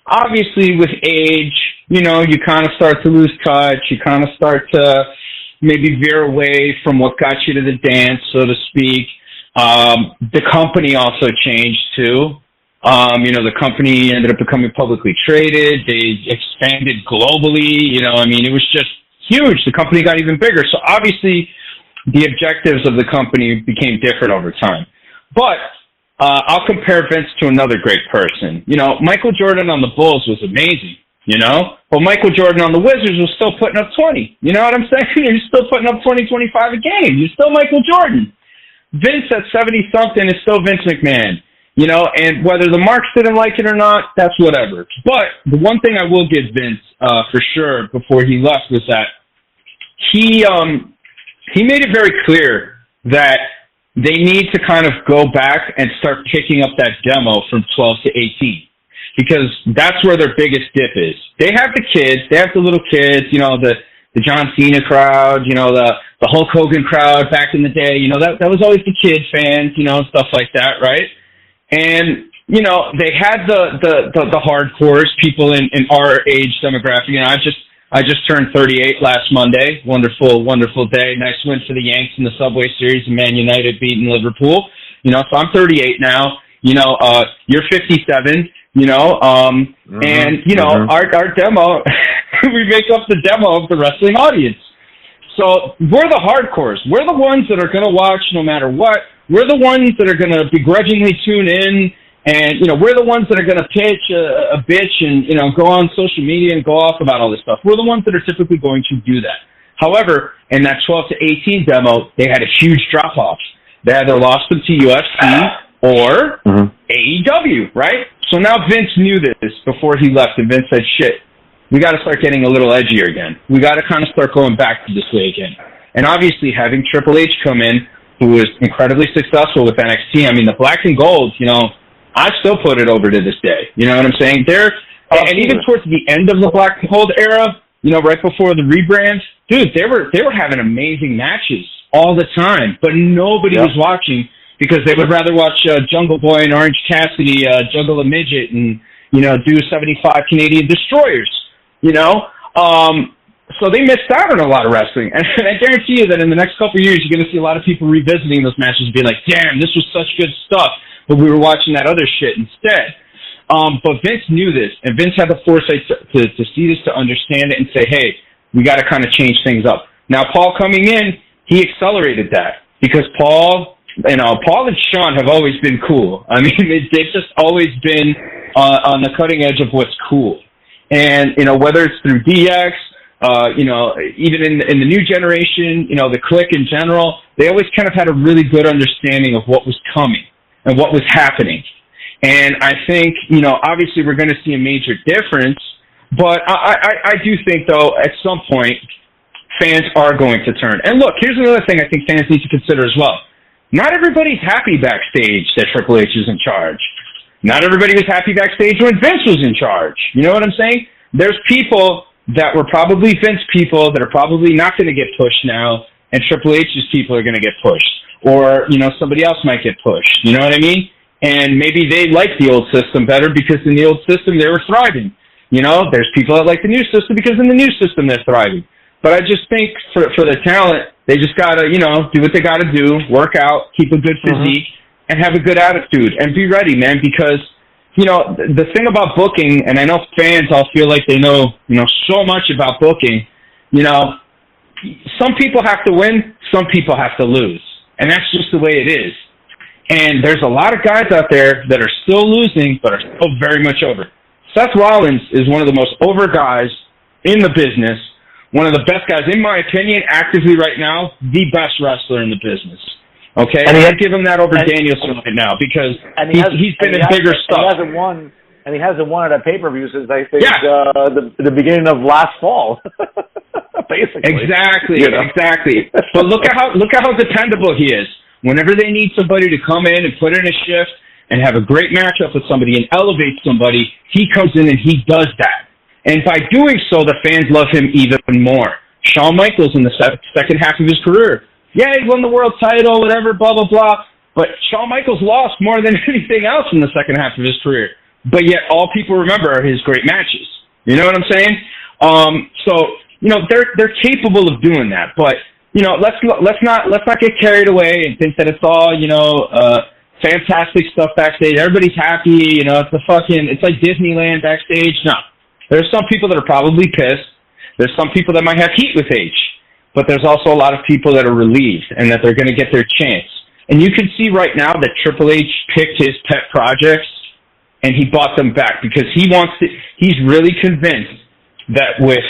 Obviously, with age, you kind of start to lose touch. You kind of start to maybe veer away from what got you to the dance, so to speak. The company also changed, too. The company ended up becoming publicly traded. They expanded globally. It was just huge. The company got even bigger. So obviously the objectives of the company became different over time. But I'll compare Vince to another great person. Michael Jordan on the Bulls was amazing, but Michael Jordan on the Wizards was still putting up 20. You know what I'm saying? You're still putting up 20, 25 a game. You're still Michael Jordan. Vince at 70-something is still Vince McMahon. And whether the Marks didn't like it or not, that's whatever. But the one thing I will give Vince, for sure, before he left was that he made it very clear that they need to kind of go back and start picking up that demo from 12 to 18. Because that's where their biggest dip is. They have the kids, they have the little kids, the John Cena crowd, the Hulk Hogan crowd back in the day, that was always the kid fans, stuff like that, right? And, they had the hardcores, people in our age demographic. I just turned 38 last Monday. Wonderful, wonderful day. Nice win for the Yanks in the Subway Series and Man United beating Liverpool. So I'm 38 now. You're 57, and, our demo, we make up the demo of the wrestling audience. So we're the hardcores. We're the ones that are going to watch no matter what. We're the ones that are going to begrudgingly tune in, and, we're the ones that are going to pitch a bitch and, go on social media and go off about all this stuff. We're the ones that are typically going to do that. However, in that 12 to 18 demo, they had a huge drop-off. They either lost them to UFC or AEW, right? So now Vince knew this before he left, and Vince said, shit, we got to start getting a little edgier again. We got to kind of start going back to this way again. And obviously having Triple H come in, who was incredibly successful with NXT. The black and gold, I still put it over to this day. You know what I'm saying? And even towards the end of the black and gold era, right before the rebrand, dude, they were having amazing matches all the time, but nobody was watching because they would rather watch Jungle Boy and Orange Cassidy juggle a midget and, do 75 Canadian destroyers, So they missed out on a lot of wrestling. And I guarantee you that in the next couple of years, you're going to see a lot of people revisiting those matches and being like, damn, this was such good stuff, but we were watching that other shit instead. But Vince knew this, and Vince had the foresight to see this, to understand it, and say, hey, we got to kind of change things up. Now, Paul coming in, he accelerated that because Paul and Sean have always been cool. They've just always been on the cutting edge of what's cool. And, whether it's through DX, even in the new generation, the clique in general, they always kind of had a really good understanding of what was coming and what was happening. And I think, obviously we're going to see a major difference, but I do think, though, at some point, fans are going to turn. And look, here's another thing I think fans need to consider as well. Not everybody's happy backstage that Triple H is in charge. Not everybody was happy backstage when Vince was in charge. You know what I'm saying? There's people that were probably Vince people that are probably not going to get pushed now, and Triple H's people are going to get pushed. Or, somebody else might get pushed. You know what I mean? And maybe they like the old system better because in the old system they were thriving. There's people that like the new system because in the new system they're thriving. But I just think for the talent, they just got to, do what they got to do, work out, keep a good physique, and have a good attitude, and be ready, man, because, the thing about booking, and I know fans all feel like they know, so much about booking, some people have to win, some people have to lose. And that's just the way it is. And there's a lot of guys out there that are still losing, but are still very much over. Seth Rollins is one of the most over guys in the business, one of the best guys, in my opinion, actively right now, the best wrestler in the business. Okay? And I'd give him that over Danielson right now because he's been in bigger stuff. And he hasn't won at a pay-per-view since, I think, the beginning of last fall. Basically. Exactly, exactly. But look at how dependable he is. Whenever they need somebody to come in and put in a shift and have a great matchup with somebody and elevate somebody, he comes in and he does that. And by doing so, the fans love him even more. Shawn Michaels in the second half of his career. Yeah, he won the world title, whatever, blah, blah, blah. But Shawn Michaels lost more than anything else in the second half of his career. But yet all people remember are his great matches. You know what I'm saying? So, they're capable of doing that. But let's not get carried away and think that it's all, fantastic stuff backstage. Everybody's happy, it's like Disneyland backstage. No. There's some people that are probably pissed. There's some people that might have heat with H. But there's also a lot of people that are relieved and that they're going to get their chance. And you can see right now that Triple H picked his pet projects and he bought them back because he's really convinced that with,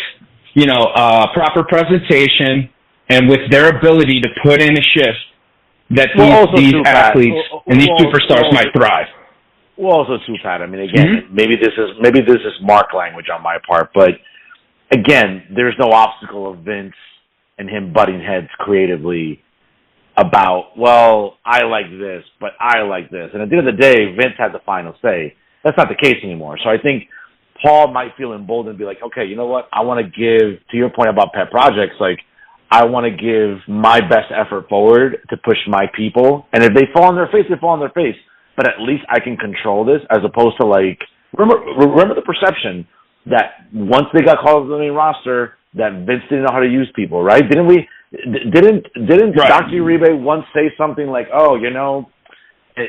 proper presentation and with their ability to put in a shift, that these athletes and these superstars might thrive. Well, also too, Pat. I mean, again, maybe this is Mark language on my part, but again, there's no obstacle of Vince and him butting heads creatively about, well, I like this, but I like this. And at the end of the day, Vince had the final say. That's not the case anymore. So I think Paul might feel emboldened and be like, okay, you know what? I want to give, to your point about pet projects, like, I want to give my best effort forward to push my people. And if they fall on their face, they fall on their face. But at least I can control this, as opposed to, like, remember the perception that once they got called to the main roster, that Vince didn't know how to use people, right? Didn't Dr. Uribe once say something like,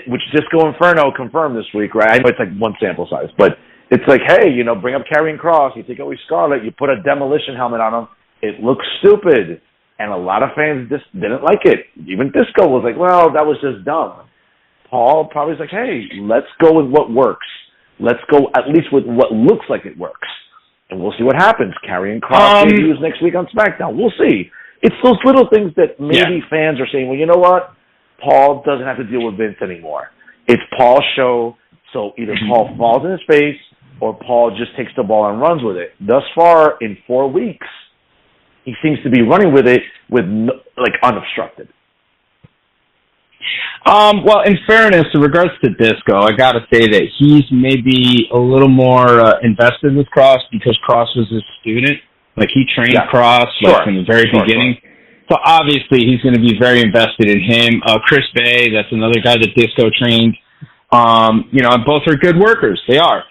which Disco Inferno confirmed this week, right? I know it's like one sample size, but it's like, hey, bring up Karrion Kross, you take away Scarlett, you put a demolition helmet on him, it looks stupid. And a lot of fans just didn't like it. Even Disco was like, well, that was just dumb. Paul probably was like, hey, let's go with what works. Let's go at least with what looks like it works. And we'll see what happens. Karrion Kross debuts next week on SmackDown. We'll see. It's those little things that maybe fans are saying, well, you know what? Paul doesn't have to deal with Vince anymore. It's Paul's show, so either Paul falls in his face or Paul just takes the ball and runs with it. Thus far, in 4 weeks, he seems to be running with it unobstructed. Well, in fairness, in regards to Disco, I got to say that he's maybe a little more invested with Kross because Kross was his student. Like, he trained Kross from the very beginning. So, obviously, he's going to be very invested in him. Chris Bay, that's another guy that Disco trained. And both are good workers. They are.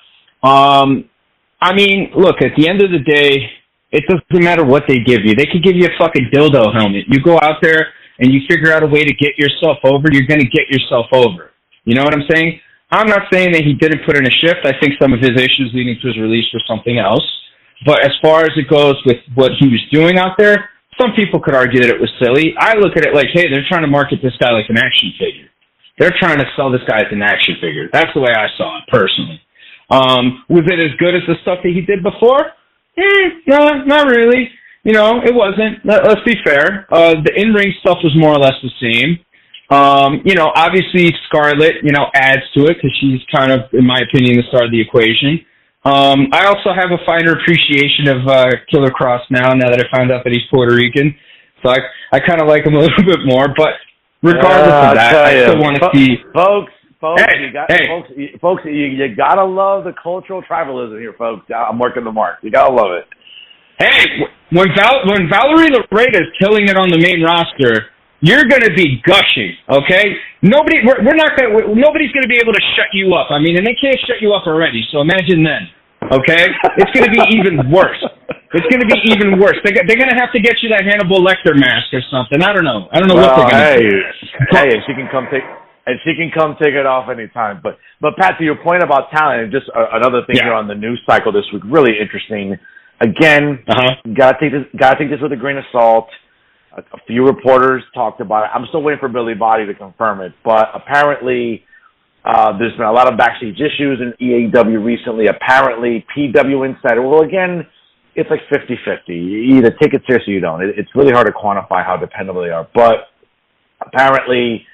I mean, look, at the end of the day, it doesn't matter what they give you. They could give you a fucking dildo helmet. You go out there and you figure out a way to get yourself over, you're going to get yourself over. You know what I'm saying? I'm not saying that he didn't put in a shift. I think some of his issues leading to his release were something else. But as far as it goes with what he was doing out there, some people could argue that it was silly. I look at it like, hey, they're trying to market this guy like an action figure. They're trying to sell this guy as an action figure. That's the way I saw it, personally. Was it as good as the stuff that he did before? No, not really. It wasn't. Let's be fair. The in-ring stuff was more or less the same. Obviously Scarlett, adds to it because she's kind of, in my opinion, the star of the equation. I also have a finer appreciation of Killer Kross now that I found out that he's Puerto Rican. So I kind of like him a little bit more. But regardless of that, I still want to see... Folks, you gotta love the cultural tribalism here, folks. I'm working the mark. You gotta love it. Hey, when Valerie Loretta is killing it on the main roster, you're gonna be gushing, okay? Nobody's gonna be able to shut you up. I mean, and they can't shut you up already. So imagine then, okay? It's gonna be even worse. It's gonna be even worse. They're gonna have to get you that Hannibal Lecter mask or something. I don't know what they're gonna do. Hey, she can come take it off anytime. But Pat, to your point about talent, and just another thing here on the news cycle this week, really interesting. Again, gotta take this with a grain of salt. A few reporters talked about it. I'm still waiting for Billy Body to confirm it, but apparently there's been a lot of backstage issues in AEW recently. Apparently, PW Insider, well, again, it's like 50-50. You either take it seriously or you don't. It's really hard to quantify how dependable they are. But apparently,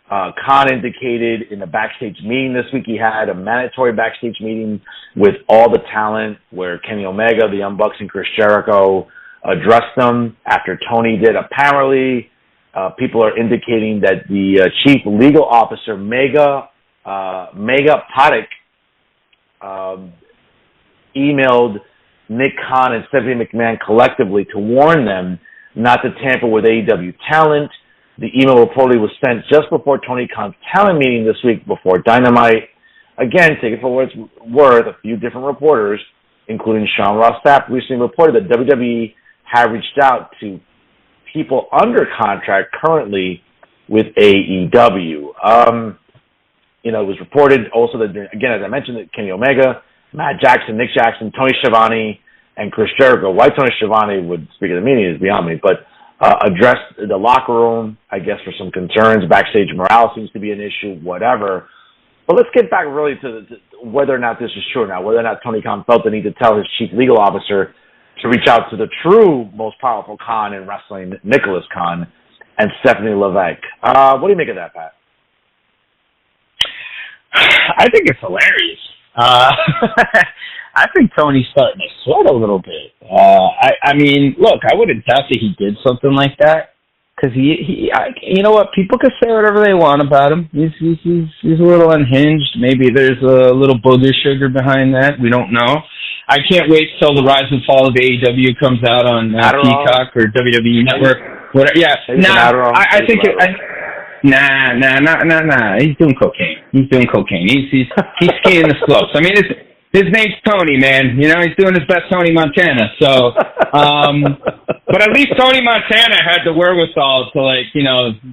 Khan indicated in the backstage meeting this week, he had a mandatory backstage meeting with all the talent where Kenny Omega, the Young Bucks, and Chris Jericho addressed them after Tony did. Apparently, people are indicating that the chief legal officer, Mega Patek, emailed Nick Khan and Stephanie McMahon collectively to warn them not to tamper with AEW talent. The email reportedly was sent just before Tony Khan's talent meeting this week before Dynamite. Again, take it for what it's worth, a few different reporters, including Sean Ross Sapp, recently reported that WWE had reached out to people under contract currently with AEW. It was reported also that, again, as I mentioned, that Kenny Omega, Matt Jackson, Nick Jackson, Tony Schiavone, and Chris Jericho. Why Tony Schiavone would speak at the meeting is beyond me, but addressed the locker room, I guess, for some concerns. Backstage morale seems to be an issue, whatever. But let's get back really to whether or not this is true now, whether or not Tony Khan felt the need to tell his chief legal officer to reach out to the true most powerful Khan in wrestling, Nicholas Khan, and Stephanie Levesque. What do you make of that, Pat? I think it's hilarious. I think Tony's starting to sweat a little bit. I mean, look, I wouldn't doubt that he did something like that because you know what? People can say whatever they want about him. He's a little unhinged. Maybe there's a little booger sugar behind that. We don't know. I can't wait till the rise and fall of AEW comes out on Peacock or WWE Network. Whatever. Yeah, I think it. Nah. He's doing cocaine. He's skiing the slopes. I mean, his name's Tony, man. You know, he's doing his best Tony Montana. So, but at least Tony Montana had the wherewithal to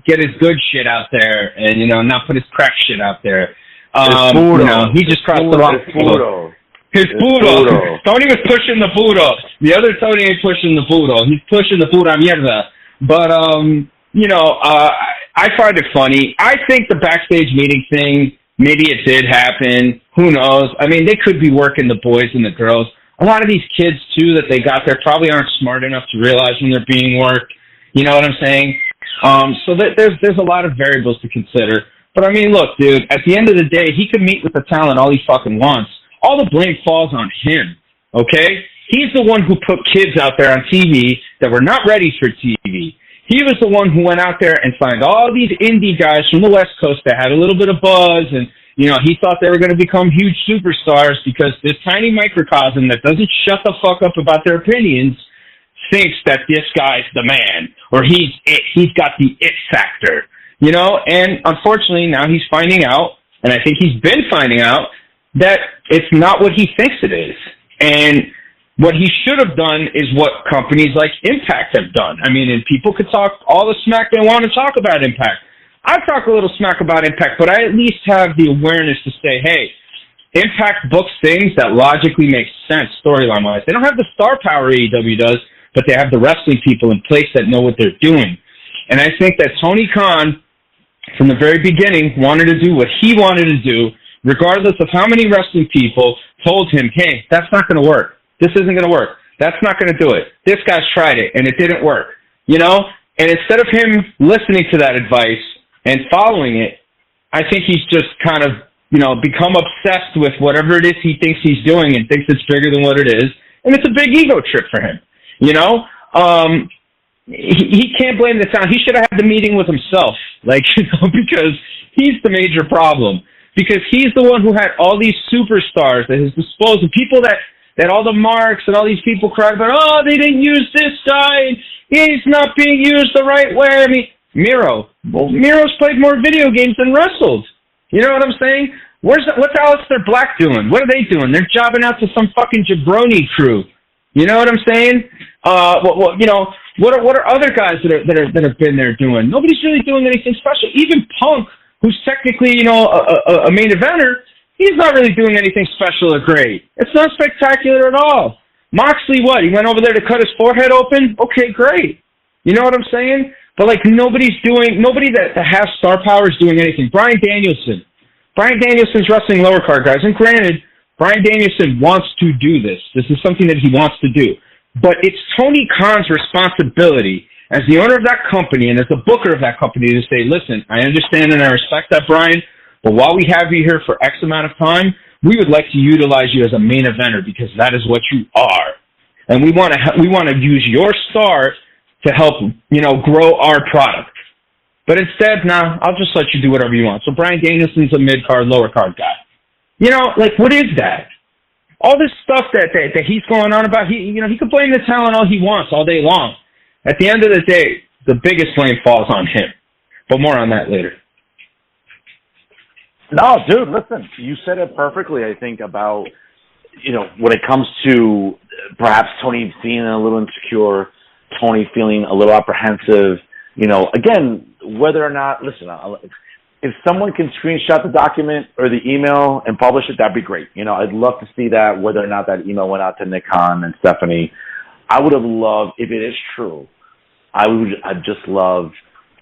get his good shit out there and, not put his crack shit out there. He just crossed the wrong poodle. His poodle. Tony was pushing the poodle. The other Tony ain't pushing the poodle. He's pushing the poodle mierda. But, I find it funny. I think the backstage meeting thing, maybe it did happen. Who knows? I mean, they could be working the boys and the girls. A lot of these kids, too, that they got there probably aren't smart enough to realize when they're being worked. You know what I'm saying? So there's a lot of variables to consider. But, I mean, look, dude, at the end of the day, he could meet with the talent all he fucking wants. All the blame falls on him, okay? He's the one who put kids out there on TV that were not ready for TV. He was the one who went out there and signed all these indie guys from the West Coast that had a little bit of buzz, and, he thought they were going to become huge superstars because this tiny microcosm that doesn't shut the fuck up about their opinions thinks that this guy's the man, or he's it. He's got the it factor, and unfortunately now he's finding out, and I think he's been finding out, that it's not what he thinks it is. And what he should have done is what companies like Impact have done. I mean, and people could talk all the smack they want to talk about Impact. I talk a little smack about Impact, but I at least have the awareness to say, hey, Impact books things that logically make sense storyline-wise. They don't have the star power AEW does, but they have the wrestling people in place that know what they're doing. And I think that Tony Khan, from the very beginning, wanted to do what he wanted to do, regardless of how many wrestling people told him, hey, that's not going to work. This isn't going to work. That's not going to do it. This guy's tried it, and it didn't work. And instead of him listening to that advice and following it, I think he's just kind of, become obsessed with whatever it is he thinks he's doing and thinks it's bigger than what it is. And it's a big ego trip for him. He can't blame the town. He should have had the meeting with himself, because he's the major problem. Because he's the one who had all these superstars at his disposal, people that all the marks and all these people cried about, oh, they didn't use this guy, and he's not being used the right way. I mean, Miro's played more video games than wrestled. You know what I'm saying? What's Aleister Black doing? What are they doing? They're jobbing out to some fucking jabroni crew. You know what I'm saying? What are other guys that have been there doing? Nobody's really doing anything special. Even Punk, who's technically, a main eventer, he's not really doing anything special or great. It's not spectacular at all. Moxley, what? He went over there to cut his forehead open? Okay, great. You know what I'm saying? But, like, nobody that has star power is doing anything. Bryan Danielson's wrestling lower card guys. And granted, Bryan Danielson wants to do this. This is something that he wants to do. But it's Tony Khan's responsibility as the owner of that company and as the booker of that company to say, listen, I understand and I respect that, Bryan, but while we have you here for X amount of time, we would like to utilize you as a main eventer because that is what you are. And we want to use your star to help, grow our product. But instead, I'll just let you do whatever you want. So Bryan Danielson's a mid-card, lower-card guy. What is that? All this stuff that he's going on about, he can blame the talent all he wants all day long. At the end of the day, the biggest blame falls on him. But more on that later. No, dude, listen, you said it perfectly, I think, about, when it comes to perhaps Tony feeling a little insecure, Tony feeling a little apprehensive, again, whether or not, listen, if someone can screenshot the document or the email and publish it, that'd be great. I'd love to see that, whether or not that email went out to Nick Khan and Stephanie. I would have loved, if it is true, I'd just love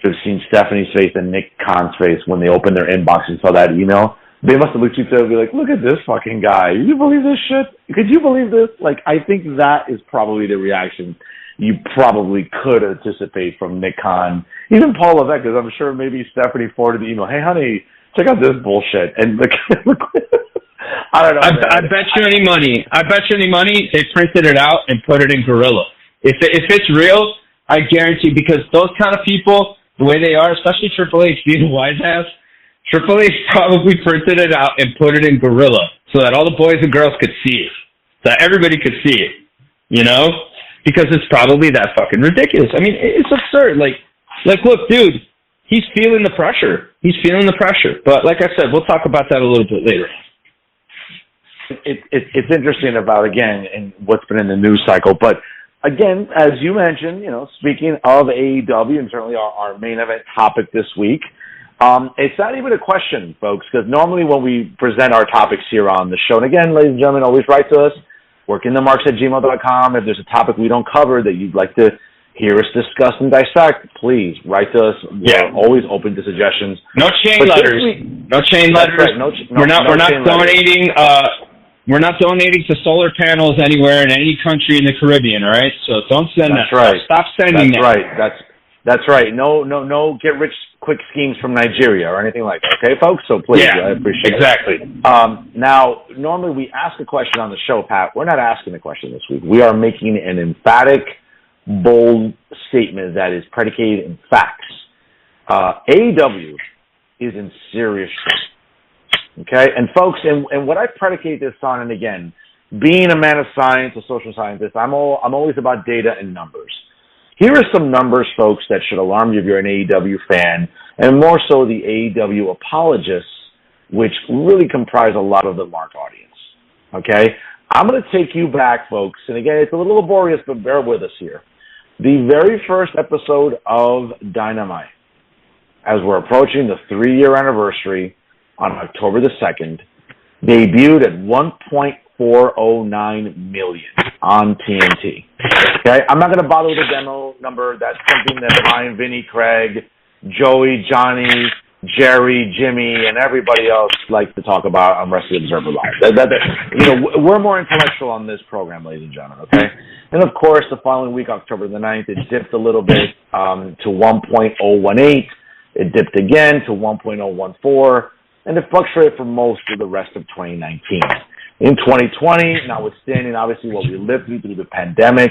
to have seen Stephanie's face and Nick Khan's face when they opened their inbox and saw that email. They must have looked at each other and be like, look at this fucking guy. You believe this shit? Could you believe this? I think that is probably the reaction you probably could anticipate from Nick Khan. Even Paul Levesque, because I'm sure maybe Stephanie forwarded the email. Hey, honey, check out this bullshit. And I don't know. I bet you any money they printed it out and put it in Gorilla. If it's real, I guarantee, because those kind of people, the way they are, especially Triple H being a wise ass, Triple H probably printed it out and put it in Gorilla so that all the boys and girls could see it, so that everybody could see it, because it's probably that fucking ridiculous. I mean, it's absurd. Look, dude, he's feeling the pressure. But like I said, we'll talk about that a little bit later. It's interesting about, again, and what's been in the news cycle. But, again, as you mentioned, speaking of AEW and certainly our main event topic this week, it's not even a question, folks, because normally when we present our topics here on the show, and again, ladies and gentlemen, always write to us, workingthemarks@gmail.com. If there's a topic we don't cover that you'd like to hear us discuss and dissect, please write to us. We're always open to suggestions. No chain letters. Right. We're not donating. We're not donating to solar panels anywhere in any country in the Caribbean. All right, so don't send that. Right. Stop sending that. That's right. No get rich quick schemes from Nigeria or anything like that. Okay, folks. So please, I appreciate exactly. it. Now, normally we ask a question on the show, Pat. We're not asking a question this week. We are making an emphatic, bold statement that is predicated in facts. AEW is in serious trouble. Okay, and folks, and what I predicate this on, and again, being a man of science, a social scientist, I'm always about data and numbers. Here are some numbers, folks, that should alarm you if you're an AEW fan, and more so the AEW apologists, which really comprise a lot of the Mark audience. Okay? I'm going to take you back, folks, and again, it's a little laborious, but bear with us here. The very first episode of Dynamite, as we're approaching the 3-year anniversary on October the 2nd, debuted at 1.409 million on TNT. Okay, I'm not going to bother with the demo number. That's something that Brian, Vinny, Craig, Joey, Johnny, Jerry, Jimmy, and everybody else like to talk about on Wrestling Observer Live. We're more intellectual on this program, ladies and gentlemen. Okay, and of course, the following week, October the 9th, it dipped a little bit to 1.018. It dipped again to 1.014. And it fluctuated for most of the rest of 2019. In 2020, notwithstanding obviously what we lived through the pandemic,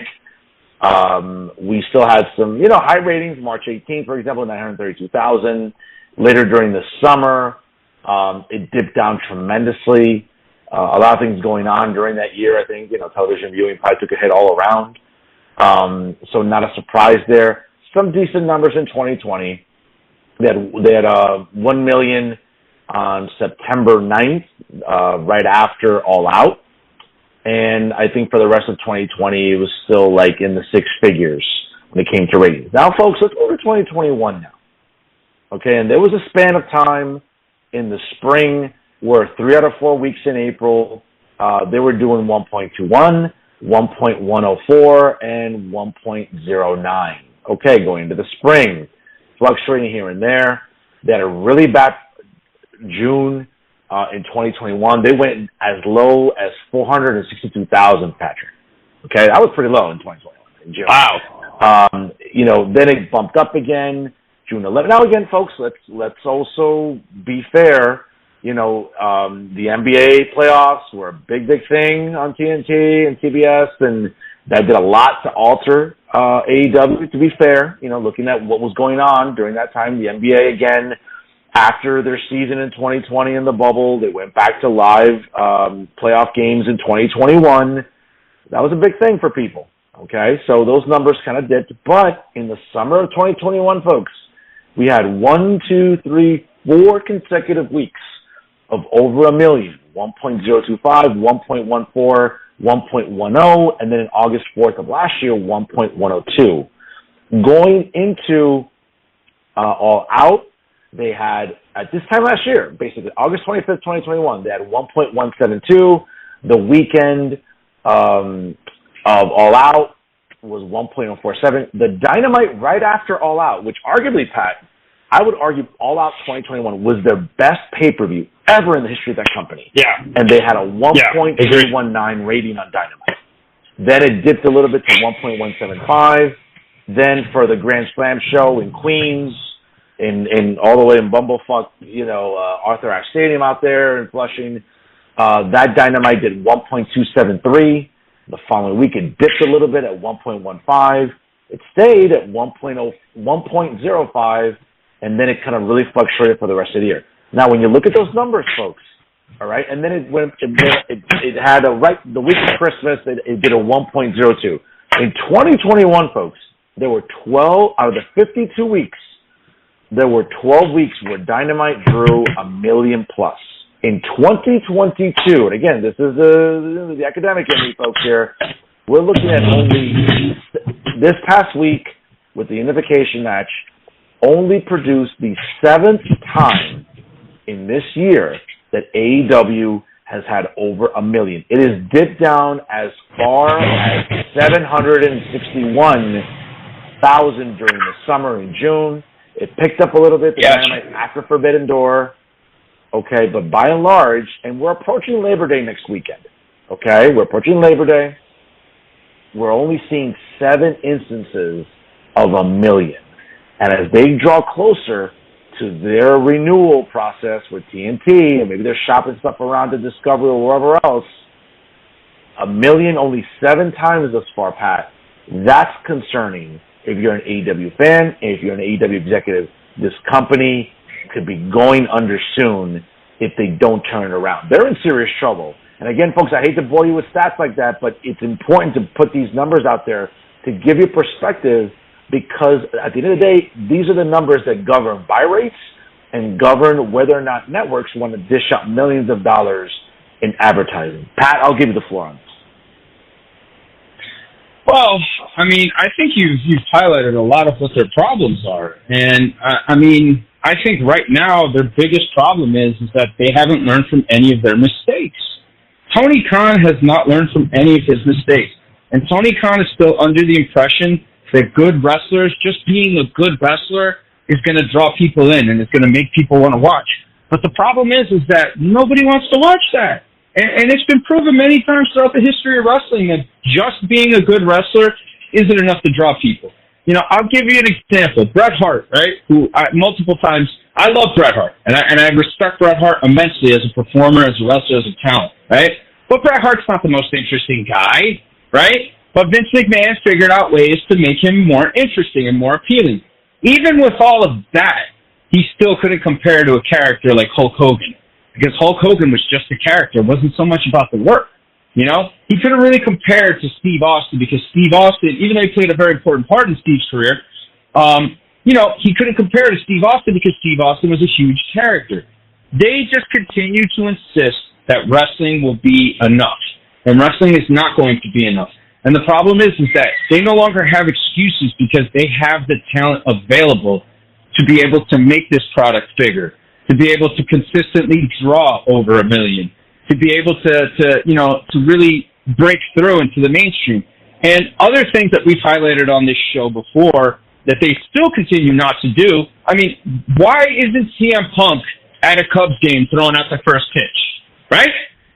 we still had some, high ratings. March 18th, for example, 932,000. Later during the summer, it dipped down tremendously. A lot of things going on during that year. I think, television viewing probably took a hit all around. So not a surprise there. Some decent numbers in 2020. They had 1 million on September 9th, right after All Out. And I think for the rest of 2020, it was still in the six figures when it came to ratings. Now, folks, let's go to 2021 now. Okay, and there was a span of time in the spring where 3 out of 4 weeks in April, they were doing 1.21, 1.104, and 1.09. Okay, going into the spring, fluctuating here and there. They had a really bad June in 2021. They went as low as 462,000, Patrick. Okay, that was pretty low in 2021 in June. Wow. Then it bumped up again June 11th. Now again, folks, let's also be fair. The NBA playoffs were a big thing on TNT and TBS, and that did a lot to alter AEW, to be fair. Looking at what was going on during that time, the NBA, again, after their season in 2020 in the bubble, they went back to live playoff games in 2021. That was a big thing for people, okay? So those numbers kind of dipped. But in the summer of 2021, folks, we had 4 consecutive weeks of over 1 million, 1.025, 1.14, 1.10, and then in August 4th of last year, 1.102. Going into All Out, they had, at this time last year, basically August 25th, 2021, they had 1.172. The weekend of All Out was 1.047. The Dynamite right after All Out, which arguably, Pat, I would argue All Out 2021 was their best pay-per-view ever in the history of that company. Yeah. And they had a 1.319 rating on Dynamite. Then it dipped a little bit to 1.175. Then for the Grand Slam show in Queens, in all the way in Bumblefuck, Arthur Ashe Stadium out there in Flushing, that Dynamite did 1.273. The following week, it dipped a little bit at 1.15. It stayed at 1.05, and then it kind of really fluctuated for the rest of the year. Now, when you look at those numbers, folks, all right, and then it had the week of Christmas, it did a 1.02. In 2021, folks, there were 12 out of the 52 weeks. There were 12 weeks where Dynamite drew 1 million plus. In 2022, and again, this is the academic in me, folks, here, we're looking at only this past week with the unification match, only produced the 7th time in this year that AEW has had over 1 million. It has dipped down as far as 761,000 during the summer in June. It picked up a little bit after Forbidden Door. Okay, but by and large, and we're approaching Labor Day next weekend. Okay, we're approaching Labor Day. We're only seeing 7 instances of 1 million. And as they draw closer to their renewal process with TNT, and maybe they're shopping stuff around to Discovery or wherever else, 1 million only 7 times thus far, Pat. That's concerning if you're an AEW fan, and if you're an AEW executive. This company could be going under soon if they don't turn it around. They're in serious trouble. And again, folks, I hate to bore you with stats like that, but it's important to put these numbers out there to give you perspective, because at the end of the day, these are the numbers that govern buy rates and govern whether or not networks want to dish out millions of dollars in advertising. Pat, I'll give you the floor on this. Well, I think you've highlighted a lot of what their problems are. And, I think right now their biggest problem is that they haven't learned from any of their mistakes. Tony Khan has not learned from any of his mistakes. And Tony Khan is still under the impression that good wrestlers, just being a good wrestler, is going to draw people in and it's going to make people want to watch. But the problem is that nobody wants to watch that. And it's been proven many times throughout the history of wrestling that just being a good wrestler isn't enough to draw people. I'll give you an example. Bret Hart, right? Multiple times, I love Bret Hart, and I respect Bret Hart immensely as a performer, as a wrestler, as a talent, right? But Bret Hart's not the most interesting guy, right? But Vince McMahon figured out ways to make him more interesting and more appealing. Even with all of that, he still couldn't compare to a character like Hulk Hogan, because Hulk Hogan was just a character. It wasn't so much about the work. He couldn't really compare to Steve Austin, because Steve Austin, even though he played a very important part in Steve's career, he couldn't compare to Steve Austin because Steve Austin was a huge character. They just continue to insist that wrestling will be enough, and wrestling is not going to be enough. And the problem is that they no longer have excuses, because they have the talent available to be able to make this product bigger, to be able to consistently draw over 1 million, to be able to really break through into the mainstream. And other things that we've highlighted on this show before that they still continue not to do. I mean, why isn't CM Punk at a Cubs game throwing out the first pitch, right?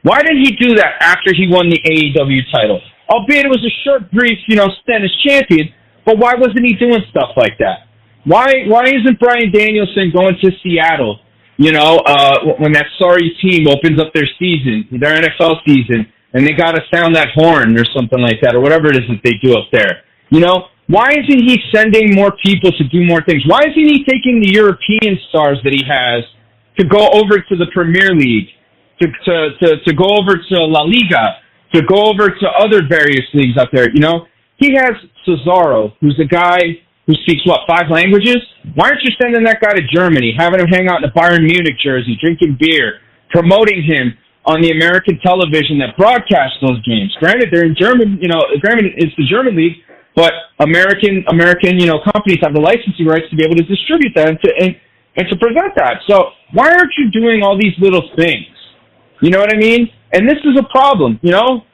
Why didn't he do that after he won the AEW title? Albeit it was a short, brief, stint as champion, but why wasn't he doing stuff like that? Why isn't Bryan Danielson going to Seattle, when that sorry team opens up their season, their NFL season, and they got to sound that horn or something like that, or whatever it is that they do up there? Why isn't he sending more people to do more things? Why isn't he taking the European stars that he has to go over to the Premier League, to go over to La Liga, to go over to other various leagues out there? He has Cesaro, who's a guy who speaks, 5 languages? Why aren't you sending that guy to Germany, having him hang out in a Bayern Munich jersey, drinking beer, promoting him on the American television that broadcasts those games? Granted, they're in German, granted it's the German league, but American, companies have the licensing rights to be able to distribute that and to present that. So why aren't you doing all these little things? You know what I mean? And this is a problem,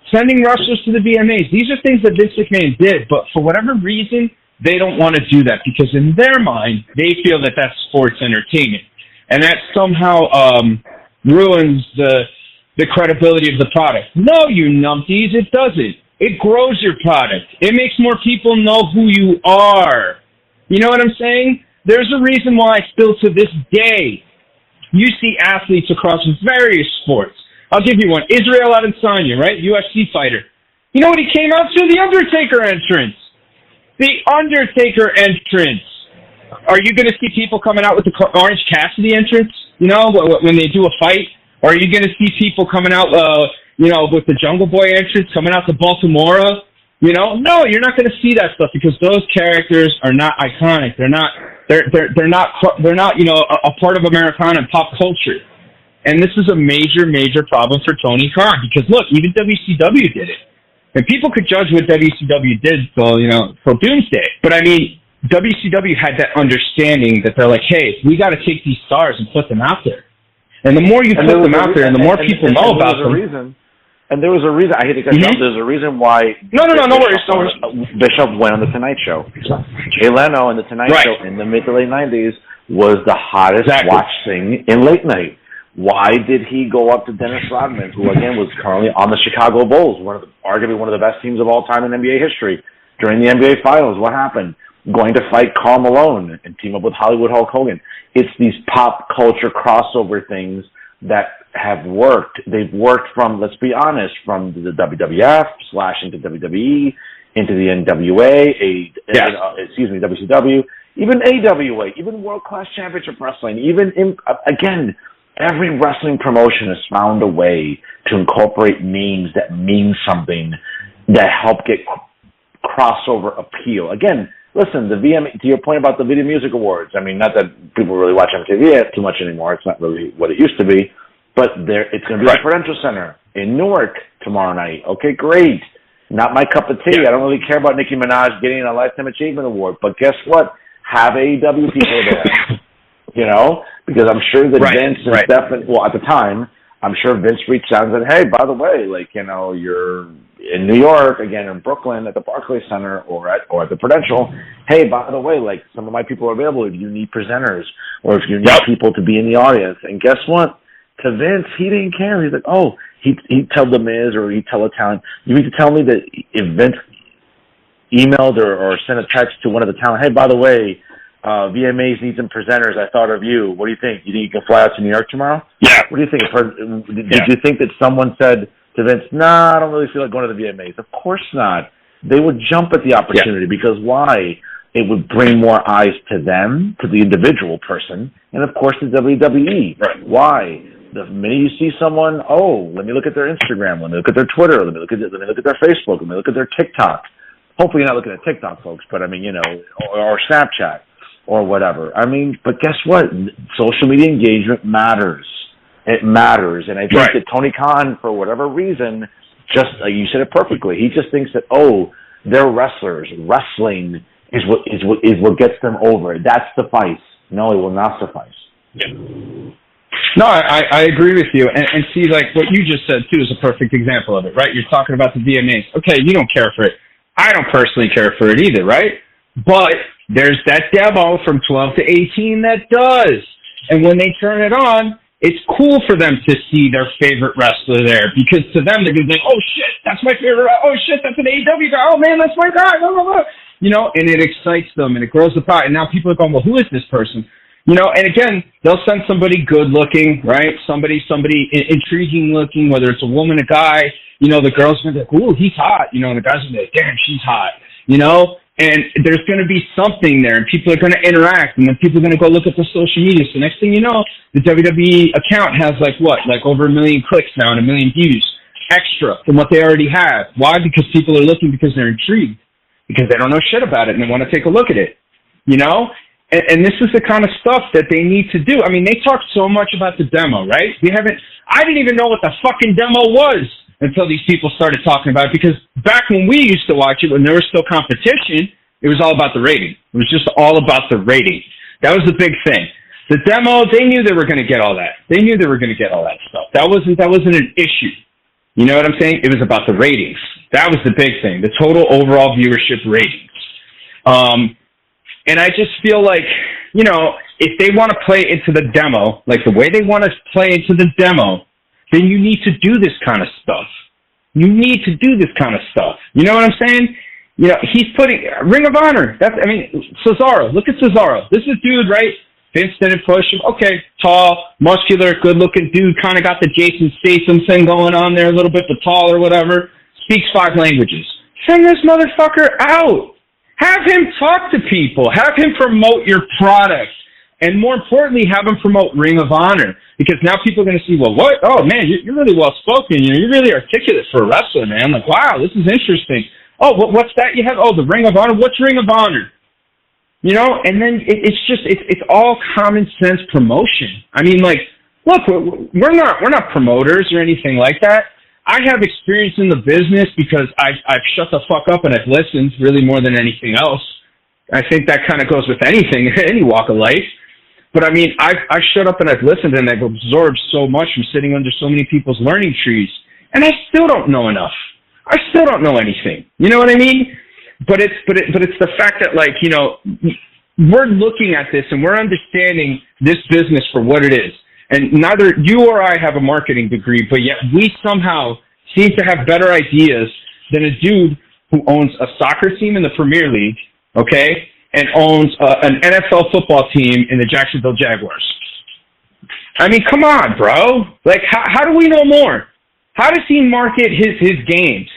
sending wrestlers to the VMAs. These are things that Vince McMahon did, but for whatever reason, they don't want to do that because in their mind, they feel that that's sports entertainment. And that somehow ruins the credibility of the product. No, you numpties, it doesn't. It grows your product. It makes more people know who you are. You know what I'm saying? There's a reason why still to this day, you see athletes across various sports. I'll give you one. Israel Adesanya, right? UFC fighter. You know what he came out to? The Undertaker entrance. The Undertaker entrance. Are you going to see people coming out with the Orange Cassidy entrance, when they do a fight? Or are you going to see people coming out, with the Jungle Boy entrance, coming out to Baltimore? No, you're not going to see that stuff because those characters are not iconic. They're not, a part of Americana and pop culture. And this is a major, major problem for Tony Khan because look, even WCW did it. And people could judge what WCW did till doomsday. But I mean, WCW had that understanding that they're like, hey, we got to take these stars and put them out there. And the more you put them out there and the more people know about them. And there was a reason, I hate to cut you off, there's a reason why no worries. Bishop went on The Tonight Show. Jay Leno and The Tonight Show in the mid to late 90s was the hottest watched thing in late night. Why did he go up to Dennis Rodman, who again was currently on the Chicago Bulls, arguably one of the best teams of all time in NBA history, during the NBA Finals? What happened? Going to fight Karl Malone and team up with Hollywood Hulk Hogan. It's these pop culture crossover things that have worked. They've worked from, let's be honest, from the WWF / into WWE, into the NWA, WCW, even AWA, even World Class Championship Wrestling, again, every wrestling promotion has found a way to incorporate names that mean something that help get crossover appeal. Again, listen, to your point about the Video Music Awards, I mean, not that people really watch MTV too much anymore. It's not really what it used to be. But it's going to be at the Prudential Center in Newark tomorrow night. Okay, great. Not my cup of tea. I don't really care about Nicki Minaj getting a Lifetime Achievement Award. But guess what? Have AEW people there. Because I'm sure that Vince and Stephen, at the time, I'm sure Vince reached out and said, hey, by the way, you're in New York, again, in Brooklyn at the Barclays Center or at the Prudential. Hey, by the way, some of my people are available if you need presenters or if you need people to be in the audience. And guess what? To Vince, he didn't care. He's like, he'd tell The Miz or he'd tell a talent. You mean to tell me that if Vince emailed or sent a text to one of the talent, hey, by the way, VMAs need some presenters. I thought of you. What do you think? You think you can fly out to New York tomorrow? Yeah. What do you think? Did you think that someone said to Vince, nah, I don't really feel like going to the VMAs? Of course not. They would jump at the opportunity because why? It would bring more eyes to them, to the individual person, and of course the WWE. Right. Why? The minute you see someone, let me look at their Instagram, let me look at their Twitter, let me look at their Facebook, let me look at their TikTok. Hopefully you're not looking at TikTok, folks, but I mean, or Snapchat or whatever. I mean, but guess what? Social media engagement matters. It matters. And I think that Tony Khan, for whatever reason, you said it perfectly. He just thinks that, they're wrestlers. Wrestling is what gets them over. That suffice. No, it will not suffice. Yeah. No, I agree with you. And see, what you just said, too, is a perfect example of it, right? You're talking about the VMAs. Okay, you don't care for it. I don't personally care for it either, right? But there's that demo from 12 to 18 that does. And when they turn it on, it's cool for them to see their favorite wrestler there, because to them, they're going to think, oh, shit, that's my favorite. Oh, shit, that's an AEW guy. Oh, man, that's my guy. Blah, blah, blah. You know, and it excites them, and it grows the pot. And now people are going, well, who is this person? You know, and again, they'll send somebody good-looking, right? Somebody intriguing-looking, whether it's a woman, a guy. You know, the girl's going to be like, ooh, he's hot. You know, and the guy's going to be like, damn, she's hot. You know? And there's going to be something there, and people are going to interact, and then people are going to go look at the social media. So next thing you know, the WWE account has like over 1 million clicks now and 1 million views extra from what they already have. Why? Because people are looking because they're intrigued, because they don't know shit about it and they want to take a look at it, you know? And this is the kind of stuff that they need to do. I mean, they talk so much about the demo, right? I didn't even know what the fucking demo was until these people started talking about it, because back when we used to watch it, when there was still competition, it was all about the rating. It was just all about the rating. That was the big thing. The demo, they knew they were going to get all that. They knew they were going to get all that stuff. That wasn't an issue. You know what I'm saying? It was about the ratings. That was the big thing, the total overall viewership ratings. And I just feel like, you know, if they want to play into the demo, like the way they want to play into the demo, then you need to do this kind of stuff. You need to do this kind of stuff. You know what I'm saying? You know, he's putting Ring of Honor. Cesaro. Look at Cesaro. This is a dude, right? Vince didn't push him. Okay, tall, muscular, good-looking dude. Kind of got the Jason Statham thing going on there a little bit, the tall or whatever. Speaks 5 languages. Send this motherfucker out. Have him talk to people. Have him promote your product. And more importantly, have him promote Ring of Honor. Because now people are going to see, well, what? Oh, man, you're really well-spoken. You know, you're really articulate for a wrestler, man. Like, wow, this is interesting. Oh, what's that you have? Oh, the Ring of Honor. What's Ring of Honor? You know, and then it's all common sense promotion. I mean, like, look, we're not promoters or anything like that. I have experience in the business because I've shut the fuck up and I've listened really more than anything else. I think that kind of goes with anything, any walk of life. But I mean, I've shut up and I've listened, and I've absorbed so much from sitting under so many people's learning trees, and I still don't know enough. I still don't know anything. You know what I mean? But it's the fact that, like, you know, we're looking at this and we're understanding this business for what it is. And neither you or I have a marketing degree, but yet we somehow seem to have better ideas than a dude who owns a soccer team in the Premier League, okay, and owns an NFL football team in the Jacksonville Jaguars. I mean, come on, bro. Like, how do we know more? How does he market his games?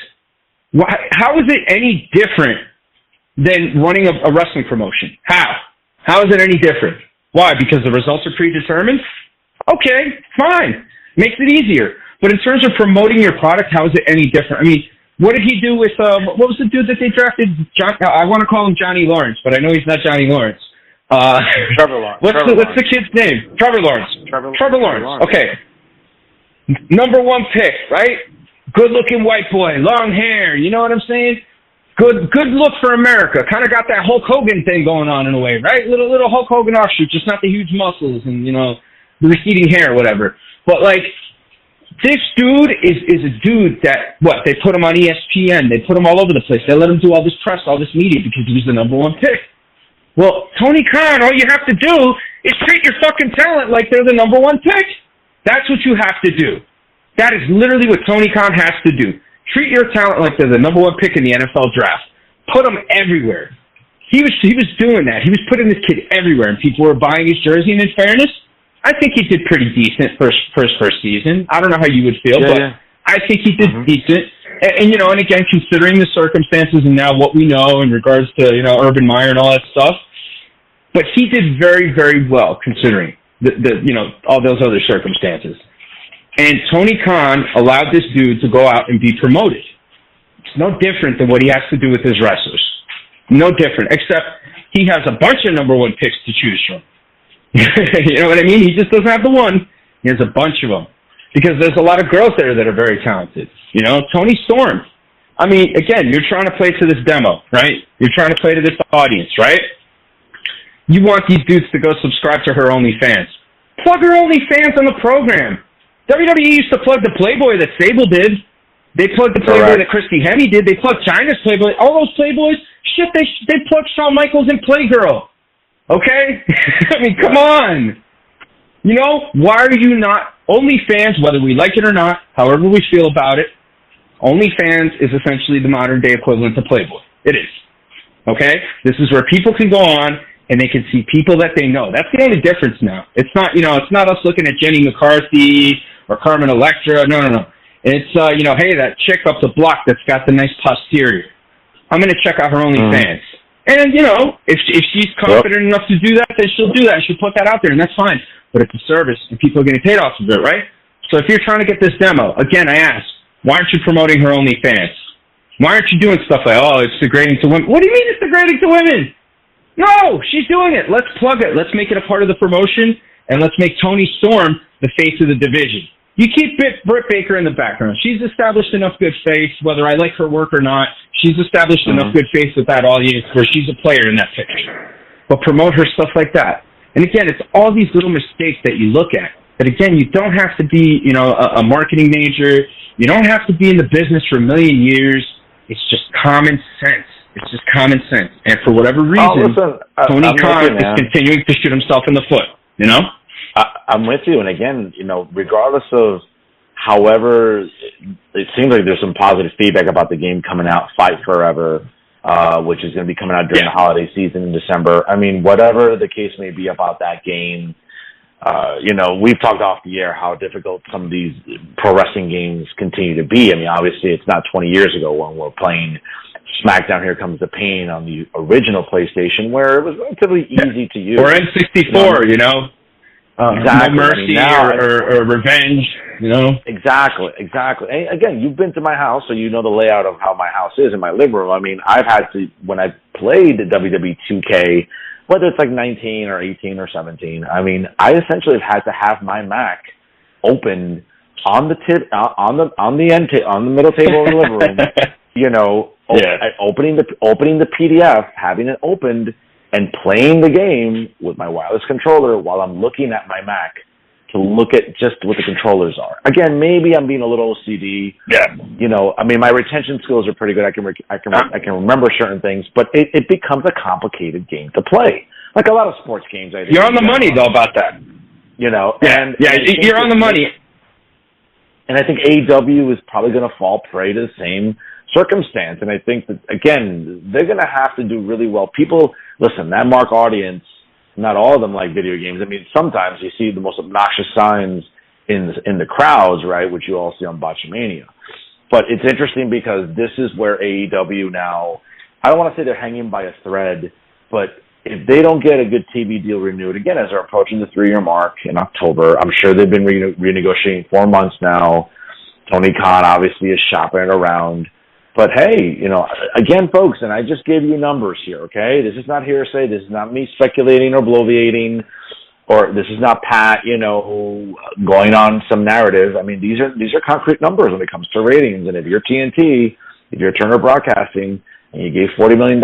How is it any different than running a wrestling promotion? How is it any different? Why? Because the results are predetermined? Okay, fine. Makes it easier. But in terms of promoting your product, how is it any different? I mean, what did he do with, what was the dude that they drafted? I want to call him Johnny Lawrence, but I know he's not Johnny Lawrence. Trevor Lawrence. What's the kid's name? Trevor Lawrence. Trevor Lawrence. Okay. Number 1 pick, right? Good-looking white boy, long hair, you know what I'm saying? Good look for America. Kind of got that Hulk Hogan thing going on in a way, right? Little Hulk Hogan offshoot, just not the huge muscles and, you know, the receding hair or whatever. But, like, this dude is a dude that, they put him on ESPN. They put him all over the place. They let him do all this press, all this media because he was the number 1 pick. Well, Tony Khan, all you have to do is treat your fucking talent like they're the number 1 pick. That's what you have to do. That is literally what Tony Khan has to do. Treat your talent like they're the number 1 pick in the NFL draft. Put them everywhere. He was doing that. He was putting this kid everywhere, and people were buying his jersey. And in fairness, I think he did pretty decent first season. I don't know how you would feel, but I think he did decent. And, you know, and again, considering the circumstances and now what we know in regards to, you know, Urban Meyer and all that stuff, but he did very, very well considering the you know, all those other circumstances. And Tony Khan allowed this dude to go out and be promoted. It's no different than what he has to do with his wrestlers. No different, except he has a bunch of number 1 picks to choose from. You know what I mean? He just doesn't have the one. He has a bunch of them. Because there's a lot of girls there that are very talented. You know, Toni Storm. I mean, again, you're trying to play to this demo, right? You're trying to play to this audience, right? You want these dudes to go subscribe to her OnlyFans. Plug her OnlyFans on the program. WWE used to plug the Playboy that Sable did. They plugged the Playboy that Christy Hemme did. They plugged China's Playboy. All those Playboys, Shit, they plugged Shawn Michaels in Playgirl. Okay? I mean, come on. You know, why are you not OnlyFans, whether we like it or not, however we feel about it, OnlyFans is essentially the modern-day equivalent to Playboy. It is. Okay? This is where people can go on and they can see people that they know. That's the only difference now. It's not, it's not us looking at Jenny McCarthy or Carmen Electra. No. It's, hey, that chick up the block that's got the nice posterior. I'm going to check out her OnlyFans. And, if she's confident enough to do that, then she'll do that. She'll put that out there, and that's fine. But it's a service, and people are getting paid off of it, right? So if you're trying to get this demo, again, I ask, why aren't you promoting her OnlyFans? Why aren't you doing stuff like, it's degrading to women? What do you mean it's degrading to women? No, she's doing it. Let's plug it. Let's make it a part of the promotion, and let's make Toni Storm the face of the division. You keep Britt Baker in the background. She's established enough good face, whether I like her work or not. She's established enough good face with that audience where she's a player in that picture. But promote her stuff like that. And again, it's all these little mistakes that you look at. But again, you don't have to be, a marketing major. You don't have to be in the business for a million years. It's just common sense. It's just common sense. And for whatever reason, Tony Khan is continuing to shoot himself in the foot, I'm with you. And again, regardless of however, it seems like there's some positive feedback about the game coming out, Fight Forever, which is going to be coming out during the holiday season in December. I mean, whatever the case may be about that game, we've talked off the air how difficult some of these pro wrestling games continue to be. I mean, obviously it's not 20 years ago when we're playing SmackDown Here Comes the Pain on the original PlayStation, where it was relatively easy to use. Or N64, exactly. No Mercy or Revenge, Exactly. And again, you've been to my house, so you know the layout of how my house is in my living room. I mean, I've had to, when I played the WWE 2K, whether it's like 19 or 18 or 17, I mean, I essentially have had to have my Mac opened on the middle table of the living room, opening the PDF, having it opened, and playing the game with my wireless controller while I'm looking at my Mac to look at just what the controllers are. Again, maybe I'm being a little OCD. Yeah. I mean, my retention skills are pretty good. I can remember certain things, but it becomes a complicated game to play. Like a lot of sports games, I think. You're on the money, though, about that. And you're on the money. And I think AEW is probably going to fall prey to the same circumstance. And I think that, again, they're going to have to do really well. People, listen, that mark audience, not all of them like video games. I mean, sometimes you see the most obnoxious signs in the crowds, right, which you all see on Botchamania. But it's interesting because this is where AEW now, I don't want to say they're hanging by a thread, but if they don't get a good TV deal renewed, again, as they're approaching the 3-year mark in October, I'm sure they've been renegotiating 4 months now. Tony Khan obviously is shopping it around. But hey, again, folks, and I just gave you numbers here, okay? This is not hearsay. This is not me speculating or bloviating, or this is not Pat, going on some narrative. I mean, these are concrete numbers when it comes to ratings. And if you're TNT, if you're Turner Broadcasting, and you gave $40 million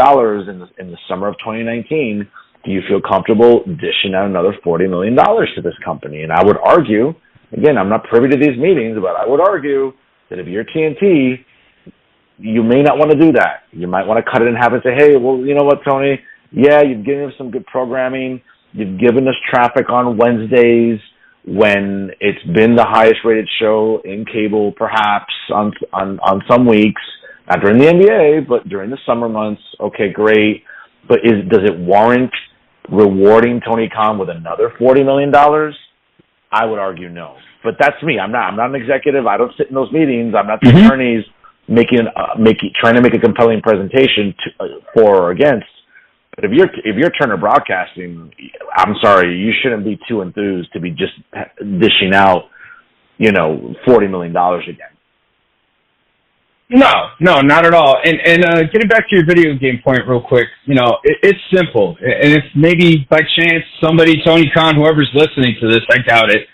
in the summer of 2019, do you feel comfortable dishing out another $40 million to this company? And I would argue, again, I'm not privy to these meetings, but I would argue that if you're TNT, you may not want to do that. You might want to cut it in half and say, hey, well, you know what, Tony? Yeah, you've given us some good programming. You've given us traffic on Wednesdays when it's been the highest rated show in cable, perhaps on some weeks, not during the NBA, but during the summer months. Okay, great. But does it warrant rewarding Tony Khan with another $40 million? I would argue no. But that's me. I'm not an executive. I don't sit in those meetings. I'm not the attorneys trying to make a compelling presentation for or against. But if you're Turner Broadcasting, I'm sorry, you shouldn't be too enthused to be just dishing out, $40 million again. No, not at all. And getting back to your video game point real quick, it's simple. And if maybe by chance somebody, Tony Khan, whoever's listening to this, I doubt it,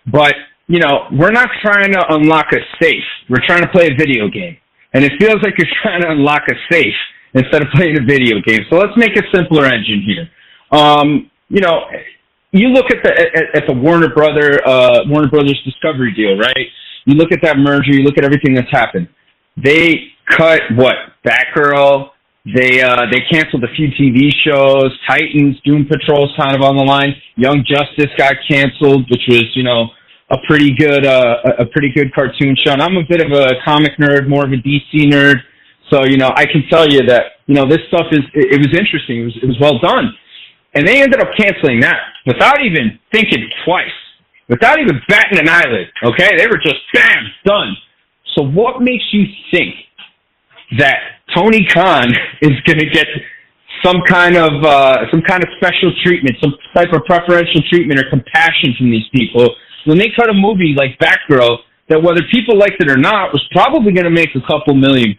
but, we're not trying to unlock a safe. We're trying to play a video game. And it feels like you're trying to unlock a safe instead of playing a video game. So let's make a simpler engine here. You look at the Warner Brothers Discovery deal, right? You look at that merger. You look at everything that's happened. They cut Batgirl, They canceled a few TV shows. Titans, Doom Patrol's kind of on the line. Young Justice got canceled, which was, a pretty good cartoon show. And I'm a bit of a comic nerd, more of a DC nerd. So, I can tell you that, this stuff it was interesting. It was well done. And they ended up canceling that without even thinking twice, without even batting an eyelid. Okay. They were just, bam, done. So what makes you think that Tony Khan is going to get some kind of special treatment, some type of preferential treatment or compassion from these people when they cut a movie like Batgirl that, whether people liked it or not, was probably going to make a couple $1 million,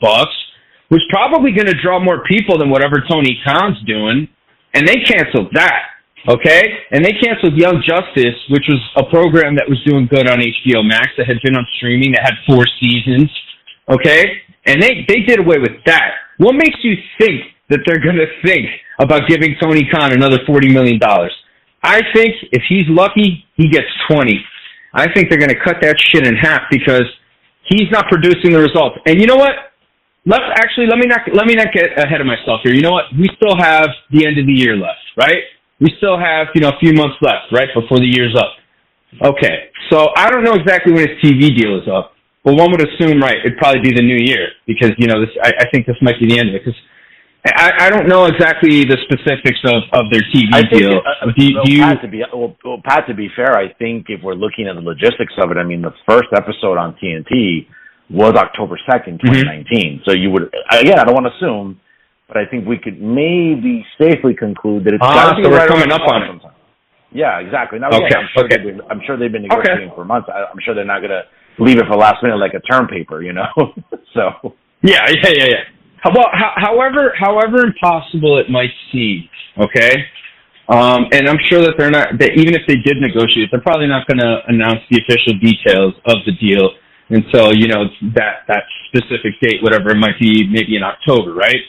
was probably going to draw more people than whatever Tony Khan's doing, and they canceled that, okay? And they canceled Young Justice, which was a program that was doing good on HBO Max, that had been on streaming, that had 4 seasons, okay? And they did away with that. What makes you think that they're going to think about giving Tony Khan another $40 million? I think if he's lucky, he gets 20. I think they're going to cut that shit in half because he's not producing the results. And you know what? Let me not get ahead of myself here. You know what? We still have the end of the year left, right? We still have, a few months left, right, before the year's up. Okay, so I don't know exactly when his TV deal is up, but one would assume, right, it'd probably be the new year because, I think this might be the end of it because I don't know exactly the specifics of their TV deal. Pat, to be fair, I think if we're looking at the logistics of it, I mean, the first episode on TNT was October 2nd, 2019. So you would, again, I don't want to assume, but I think we could maybe safely conclude that it's got to be right coming up on it. Sometime. Yeah, exactly. Now, okay. Again, I'm sure they've been negotiating for months. I'm sure they're not going to leave it for last minute like a term paper, So. Yeah. Well, however impossible it might seem, okay? And I'm sure that that even if they did negotiate, they're probably not going to announce the official details of the deal until, that specific date, whatever it might be, maybe in October, right?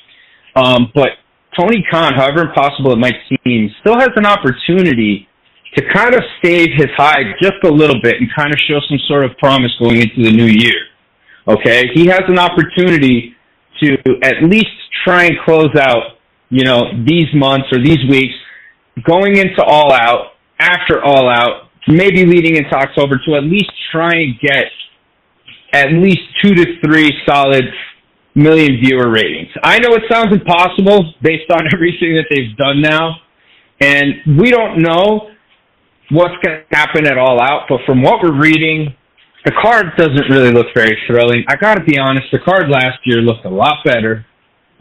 But Tony Khan, however impossible it might seem, still has an opportunity to kind of save his hide just a little bit and kind of show some sort of promise going into the new year, okay? He has an opportunity to at least try and close out, these months or these weeks, going into All Out, after All Out, maybe leading into October, to at least try and get at least 2 to 3 solid million viewer ratings. I know it sounds impossible based on everything that they've done now, and we don't know what's going to happen at All Out, but from what we're reading, the card doesn't really look very thrilling. I got to be honest, the card last year looked a lot better,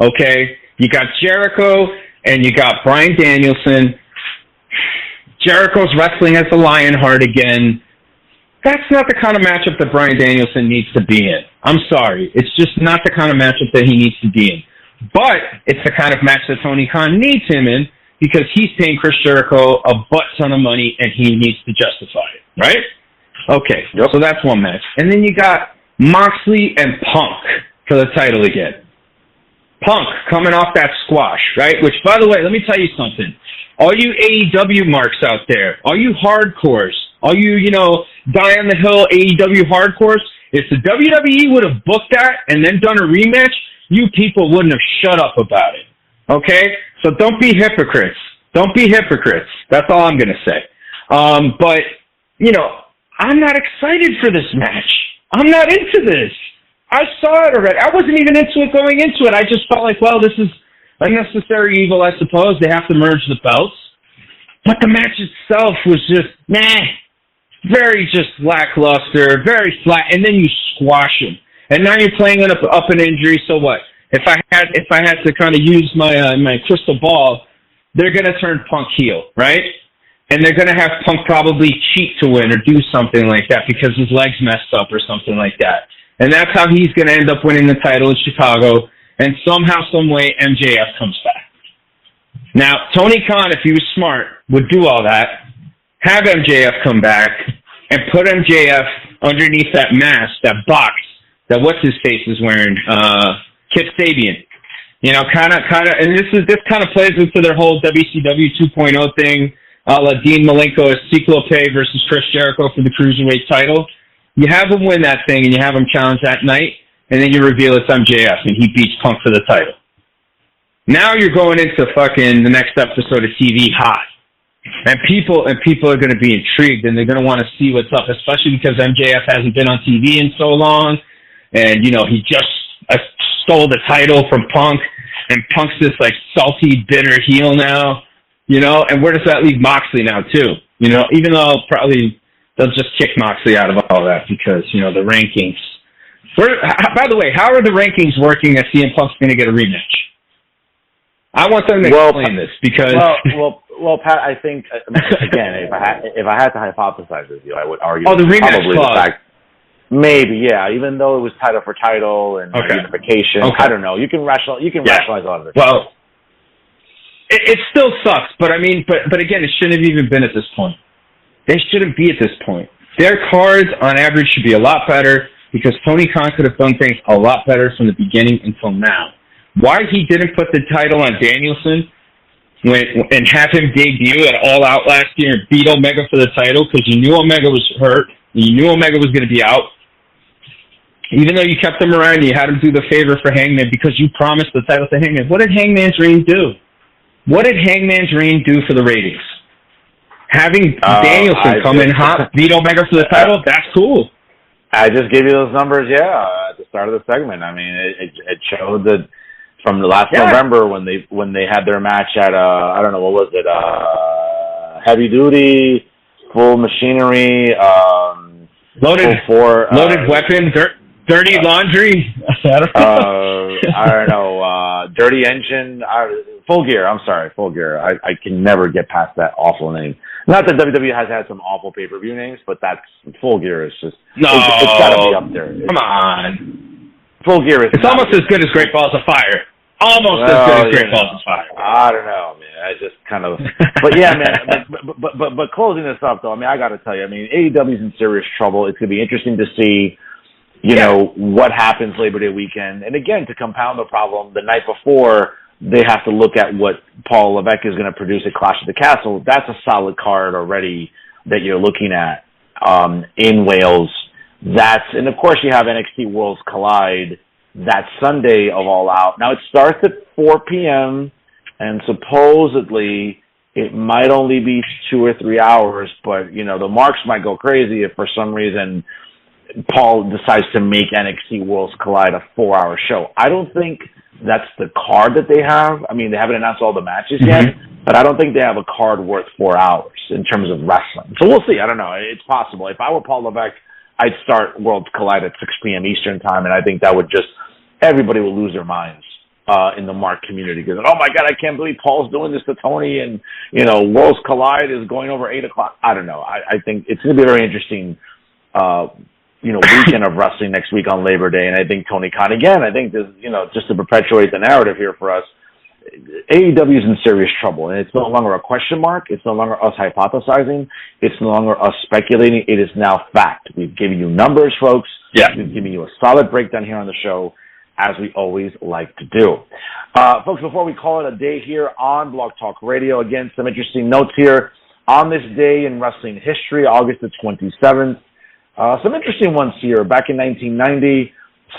okay? You got Jericho and you got Bryan Danielson. Jericho's wrestling as the Lionheart again. That's not the kind of matchup that Bryan Danielson needs to be in. I'm sorry. It's just not the kind of matchup that he needs to be in. But it's the kind of match that Tony Khan needs him in because he's paying Chris Jericho a butt ton of money and he needs to justify it, right? Okay, So that's one match. And then you got Moxley and Punk for the title again. Punk coming off that squash, right? Which, by the way, let me tell you something. All you AEW marks out there, all you hardcores, all you, die on the hill AEW hardcores, if the WWE would have booked that and then done a rematch, you people wouldn't have shut up about it. Okay? So don't be hypocrites. Don't be hypocrites. That's all I'm going to say. But, I'm not excited for this match. I'm not into this. I saw it already. I wasn't even into it going into it. I just felt like, well, this is a necessary evil, I suppose. They have to merge the belts. But the match itself was just, very just lackluster, very flat, and then you squash him. And now you're playing up an injury, so what? If I had to kind of use my crystal ball, they're going to turn Punk heel, right? And they're going to have Punk probably cheat to win or do something like that because his leg's messed up or something like that. And that's how he's going to end up winning the title in Chicago. And somehow, some way, MJF comes back. Now, Tony Khan, if he was smart, would do all that, have MJF come back, and put MJF underneath that mask, that box, that what's-his-face is wearing, Kip Sabian. Kind of, and this kind of plays into their whole WCW 2.0 thing, a la Dean Malenko as Ciclope versus Chris Jericho for the Cruiserweight title. You have him win that thing, and you have him challenge that night, and then you reveal it's MJF, and he beats Punk for the title. Now you're going into fucking the next episode of TV hot. And people are going to be intrigued, and they're going to want to see what's up, especially because MJF hasn't been on TV in so long. And, you know, he just stole the title from Punk, and Punk's this, like, salty, bitter heel now, you know? And where does that leave Moxley now, too? You know, even though probably they'll just kick Moxley out of all that because, you know, the rankings. By the way, how are the rankings working that CM Punk's going to get a rematch? I want them to explain this because... Well, Pat, I think, again, if I had to hypothesize with you, I would argue the rematch probably clause. the fact, maybe, yeah, even though it was title for title and unification, I don't know. You can rationalize a lot of this. Well, it still sucks, but I mean, but again, it shouldn't have even been at this point. They shouldn't be at this point. Their cards, on average, should be a lot better because Tony Khan could have done things a lot better from the beginning until now. Why he didn't put the title on Danielson and have him debut at All Out last year and beat Omega for the title because you knew Omega was hurt, you knew Omega was going to be out. Even though you kept him around, you had him do the favor for Hangman because you promised the title to Hangman. What did Hangman's reign do? What did Hangman's reign do for the ratings? Having Danielson come in hot, beat Omega for the title, that's cool. I just gave you those numbers, at the start of the segment. I mean, it showed that from the last November when they had their match at I don't know, what was it, heavy duty, full machinery, loaded weapon, dirty laundry. I don't know, dirty engine, Full Gear. I'm sorry, Full Gear. I can never get past that awful name. Not that WWE has had some awful pay-per-view names, but that's Full Gear is just it's got to be up there. Come on, Full Gear is. It's almost as good as Great Balls of Fire. Almost as good as Great Balls of Fire. I don't know, man. I just kind of, but yeah, man. But closing this up though, I mean, I got to tell you, I mean, AEW's in serious trouble. It's gonna be interesting to see, you know, what happens Labor Day weekend. And again, to compound the problem, the night before they have to look at what Paul Levesque is going to produce at Clash of the Castle. That's a solid card already that you're looking at in Wales. And of course you have NXT Worlds Collide that Sunday of All Out. Now it starts at 4 p.m. and supposedly it might only be 2 or 3 hours, but you know, the marks might go crazy if for some reason Paul decides to make NXT Worlds Collide a 4-hour show. I don't think that's the card that they have. I mean, they haven't announced all the matches yet, but I don't think they have a card worth 4 hours in terms of wrestling. So we'll see. I don't know. It's possible. If I were Paul Levesque, I'd start Worlds Collide at 6 p.m. Eastern time, and I think that would everybody will lose their minds in the Mark community because, oh my God, I can't believe Paul's doing this to Tony, and, you know, Worlds Collide is going over 8 o'clock. I don't know. I think it's going to be a very interesting weekend of wrestling next week on Labor Day. And I think Tony Khan, again, I think this, just to perpetuate the narrative here for us, AEW is in serious trouble. And it's no longer a question mark. It's no longer us hypothesizing. It's no longer us speculating. It is now fact. We've given you numbers, folks. Yeah. We've given you a solid breakdown here on the show, as we always like to do. Folks, before we call it a day here on Blog Talk Radio, again, some interesting notes here. On this day in wrestling history, August the 27th, some interesting ones here. Back in 1990,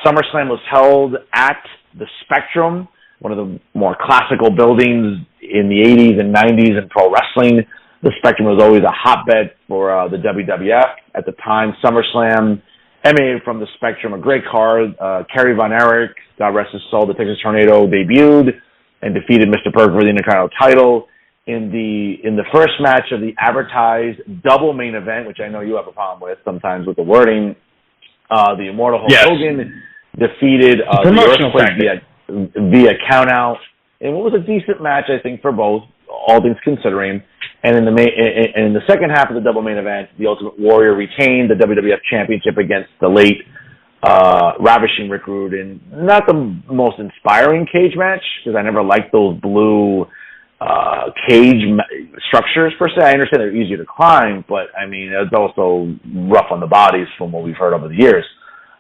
SummerSlam was held at the Spectrum, one of the more classical buildings in the 80s and 90s in pro wrestling. The Spectrum was always a hotbed for the WWF. At the time, SummerSlam emanated from the Spectrum, a great card. Kerry Von Erich, God rest his soul, the Texas Tornado, debuted and defeated Mr. Perk for the Intercontinental title. In the first match of the advertised double main event, which I know you have a problem with sometimes with the wording, the Immortal Hulk Hogan defeated the Earthquake via countout. And it was a decent match, I think, for both, all things considering. And in the second half of the double main event, the Ultimate Warrior retained the WWF Championship against the late ravishing Rick Rude in not the most inspiring cage match, because I never liked those blue cage structures per se. I understand they're easier to climb, but I mean, it's also rough on the bodies from what we've heard over the years.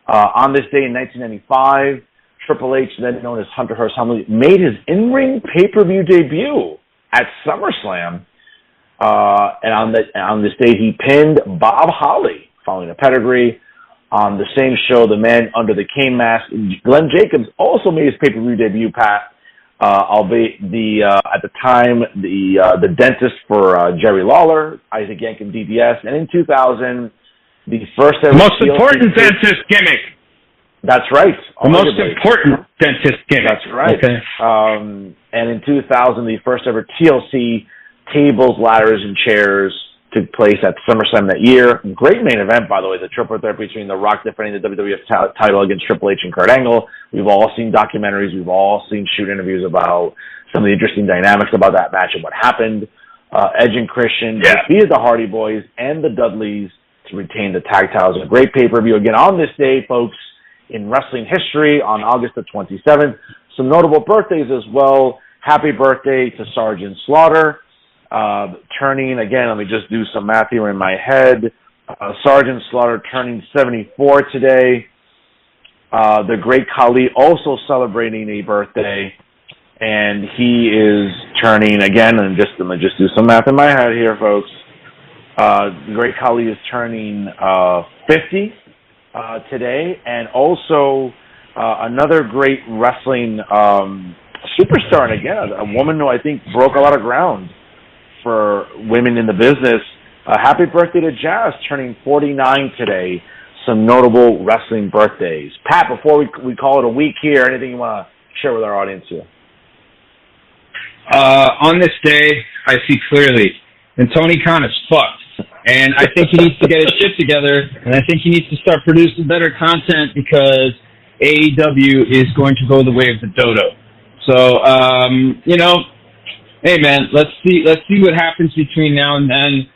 On this day in 1995, Triple H, then known as Hunter Hearst Helmsley, made his in-ring pay-per-view debut at SummerSlam. And on this day, he pinned Bob Holly, following a pedigree. On the same show, the man under the cane mask, Glenn Jacobs, also made his pay-per-view debut, Pat, I'll be at the time the dentist for Jerry Lawler, Isaac Yankem DDS, and in 2000, the first ever most important dentist gimmick. That's right. The most important dentist gimmick. That's right. Okay. And in 2000, the first ever TLC tables, ladders, and chairs took place at SummerSlam that year. Great main event, by the way, the triple threat between The Rock defending the WWF title against Triple H and Kurt Angle. We've all seen documentaries. We've all seen shoot interviews about some of the interesting dynamics about that match and what happened. Edge and Christian defeated the Hardy Boys and the Dudleys to retain the tag titles. A great pay-per-view. Again, on this day, folks, in wrestling history, on August the 27th. Some notable birthdays as well. Happy birthday to Sergeant Slaughter. Turning, again, let me just do some math here in my head. Sergeant Slaughter turning 74 today. The great Khali also celebrating a birthday. And he is turning, again, and let me just do some math in my head here, folks. The great Khali is turning 50 today. And also another great wrestling superstar, and again, a woman who I think broke a lot of ground for women in the business. Happy birthday to Jazz, turning 49 today. Some notable wrestling birthdays. Pat, before we call it a week here, anything you want to share with our audience here? On this day, I see clearly, and Tony Khan is fucked. And I think he needs to get his shit together, and I think he needs to start producing better content because AEW is going to go the way of the dodo. So, hey man, let's see what happens between now and then.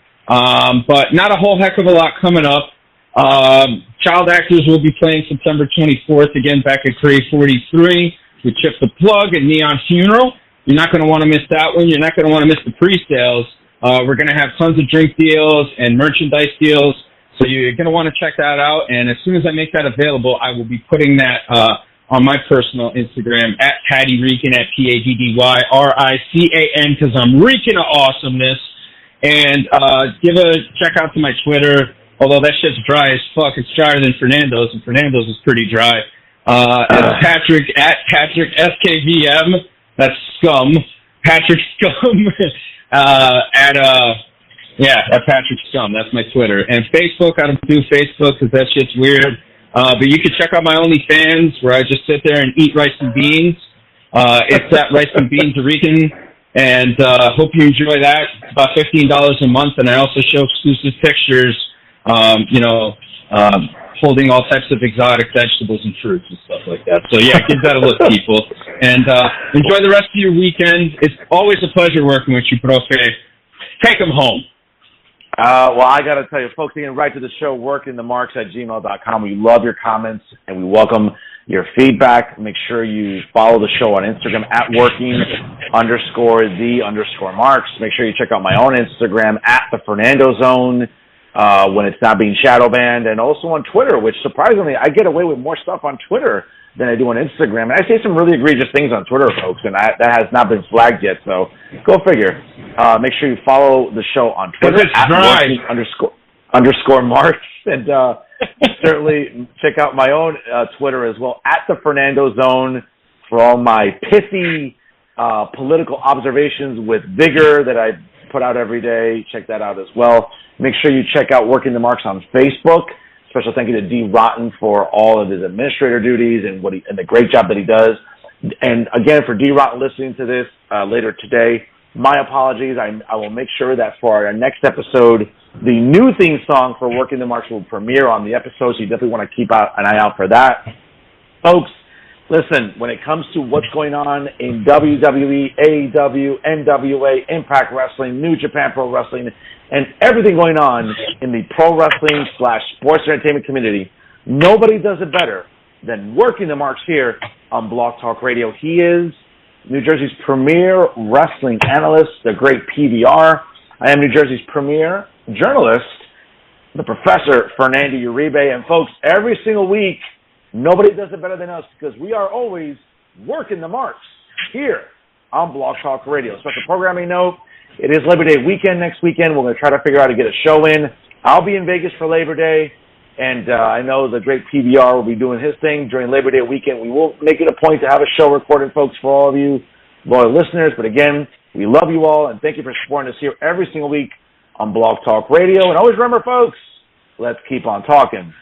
But not a whole heck of a lot coming up. Child Actors will be playing September 24th again back at Crave 43 with Chip the Plug and Neon Funeral. You're not going to want to miss that one. You're not going to want to miss the pre-sales. We're going to have tons of drink deals and merchandise deals. So you're going to want to check that out. And as soon as I make that available, I will be putting that on my personal Instagram at Paddy Reekin, at PADDYRICAN, because I'm reeking of awesomeness. And give a check out to my Twitter, although that shit's dry as fuck. It's drier than Fernando's, and Fernando's is pretty dry. It's Patrick, at Patrick SKVM. That's scum. Patrick Scum. At Patrick Scum. That's my Twitter. And Facebook, I don't do Facebook because that shit's weird. But you can check out my OnlyFans where I just sit there and eat rice and beans. It's at Rice and Beans Rican. And hope you enjoy that. It's about $15 a month. And I also show exclusive pictures, holding all types of exotic vegetables and fruits and stuff like that. So, yeah, give that a look, people. And enjoy the rest of your weekend. It's always a pleasure working with you, Profe. Take them home. Well, I got to tell you, folks, you can write to the show, workingthemarks@gmail.com. We love your comments, and we welcome your feedback. Make sure you follow the show on Instagram at working_the_marks. Make sure you check out my own Instagram at the Fernando Zone when it's not being shadow banned, and also on Twitter, which surprisingly I get away with more stuff on Twitter than I do on Instagram. And I say some really egregious things on Twitter, folks, and that has not been flagged yet, so go figure. Make sure you follow the show on Twitter at _marks, and certainly check out my own Twitter as well, at the Fernando Zone, for all my pithy political observations with vigor that I put out every day. Check that out as well. Make sure you check out Working the Marks on Facebook. Special thank you to Dee Rotten for all of his administrator duties and the great job that he does. And again, for Dee Rotten listening to this later today, my apologies. I will make sure that for our next episode, the new theme song for Working the Marks will premiere on the episode, so you definitely want to keep an eye out for that. Folks, listen, when it comes to what's going on in WWE, AEW, NWA, Impact Wrestling, New Japan Pro Wrestling, and everything going on in the pro wrestling / sports entertainment community, nobody does it better than Working the Marks here on Blog Talk Radio. He is New Jersey's premier wrestling analyst, the great PBR. I am New Jersey's premier journalist, the Professor Fernando Uribe. And folks, every single week, nobody does it better than us because we are always working the marks here on Blog Talk Radio. Special programming note, it is Labor Day weekend next weekend. We're going to try to figure out how to get a show in. I'll be in Vegas for Labor Day, and I know the great PBR will be doing his thing during Labor Day weekend. We will make it a point to have a show recorded, folks, for all of you loyal listeners. But again, we love you all, and thank you for supporting us here every single week on Blog Talk Radio. And always remember, folks, let's keep on talking.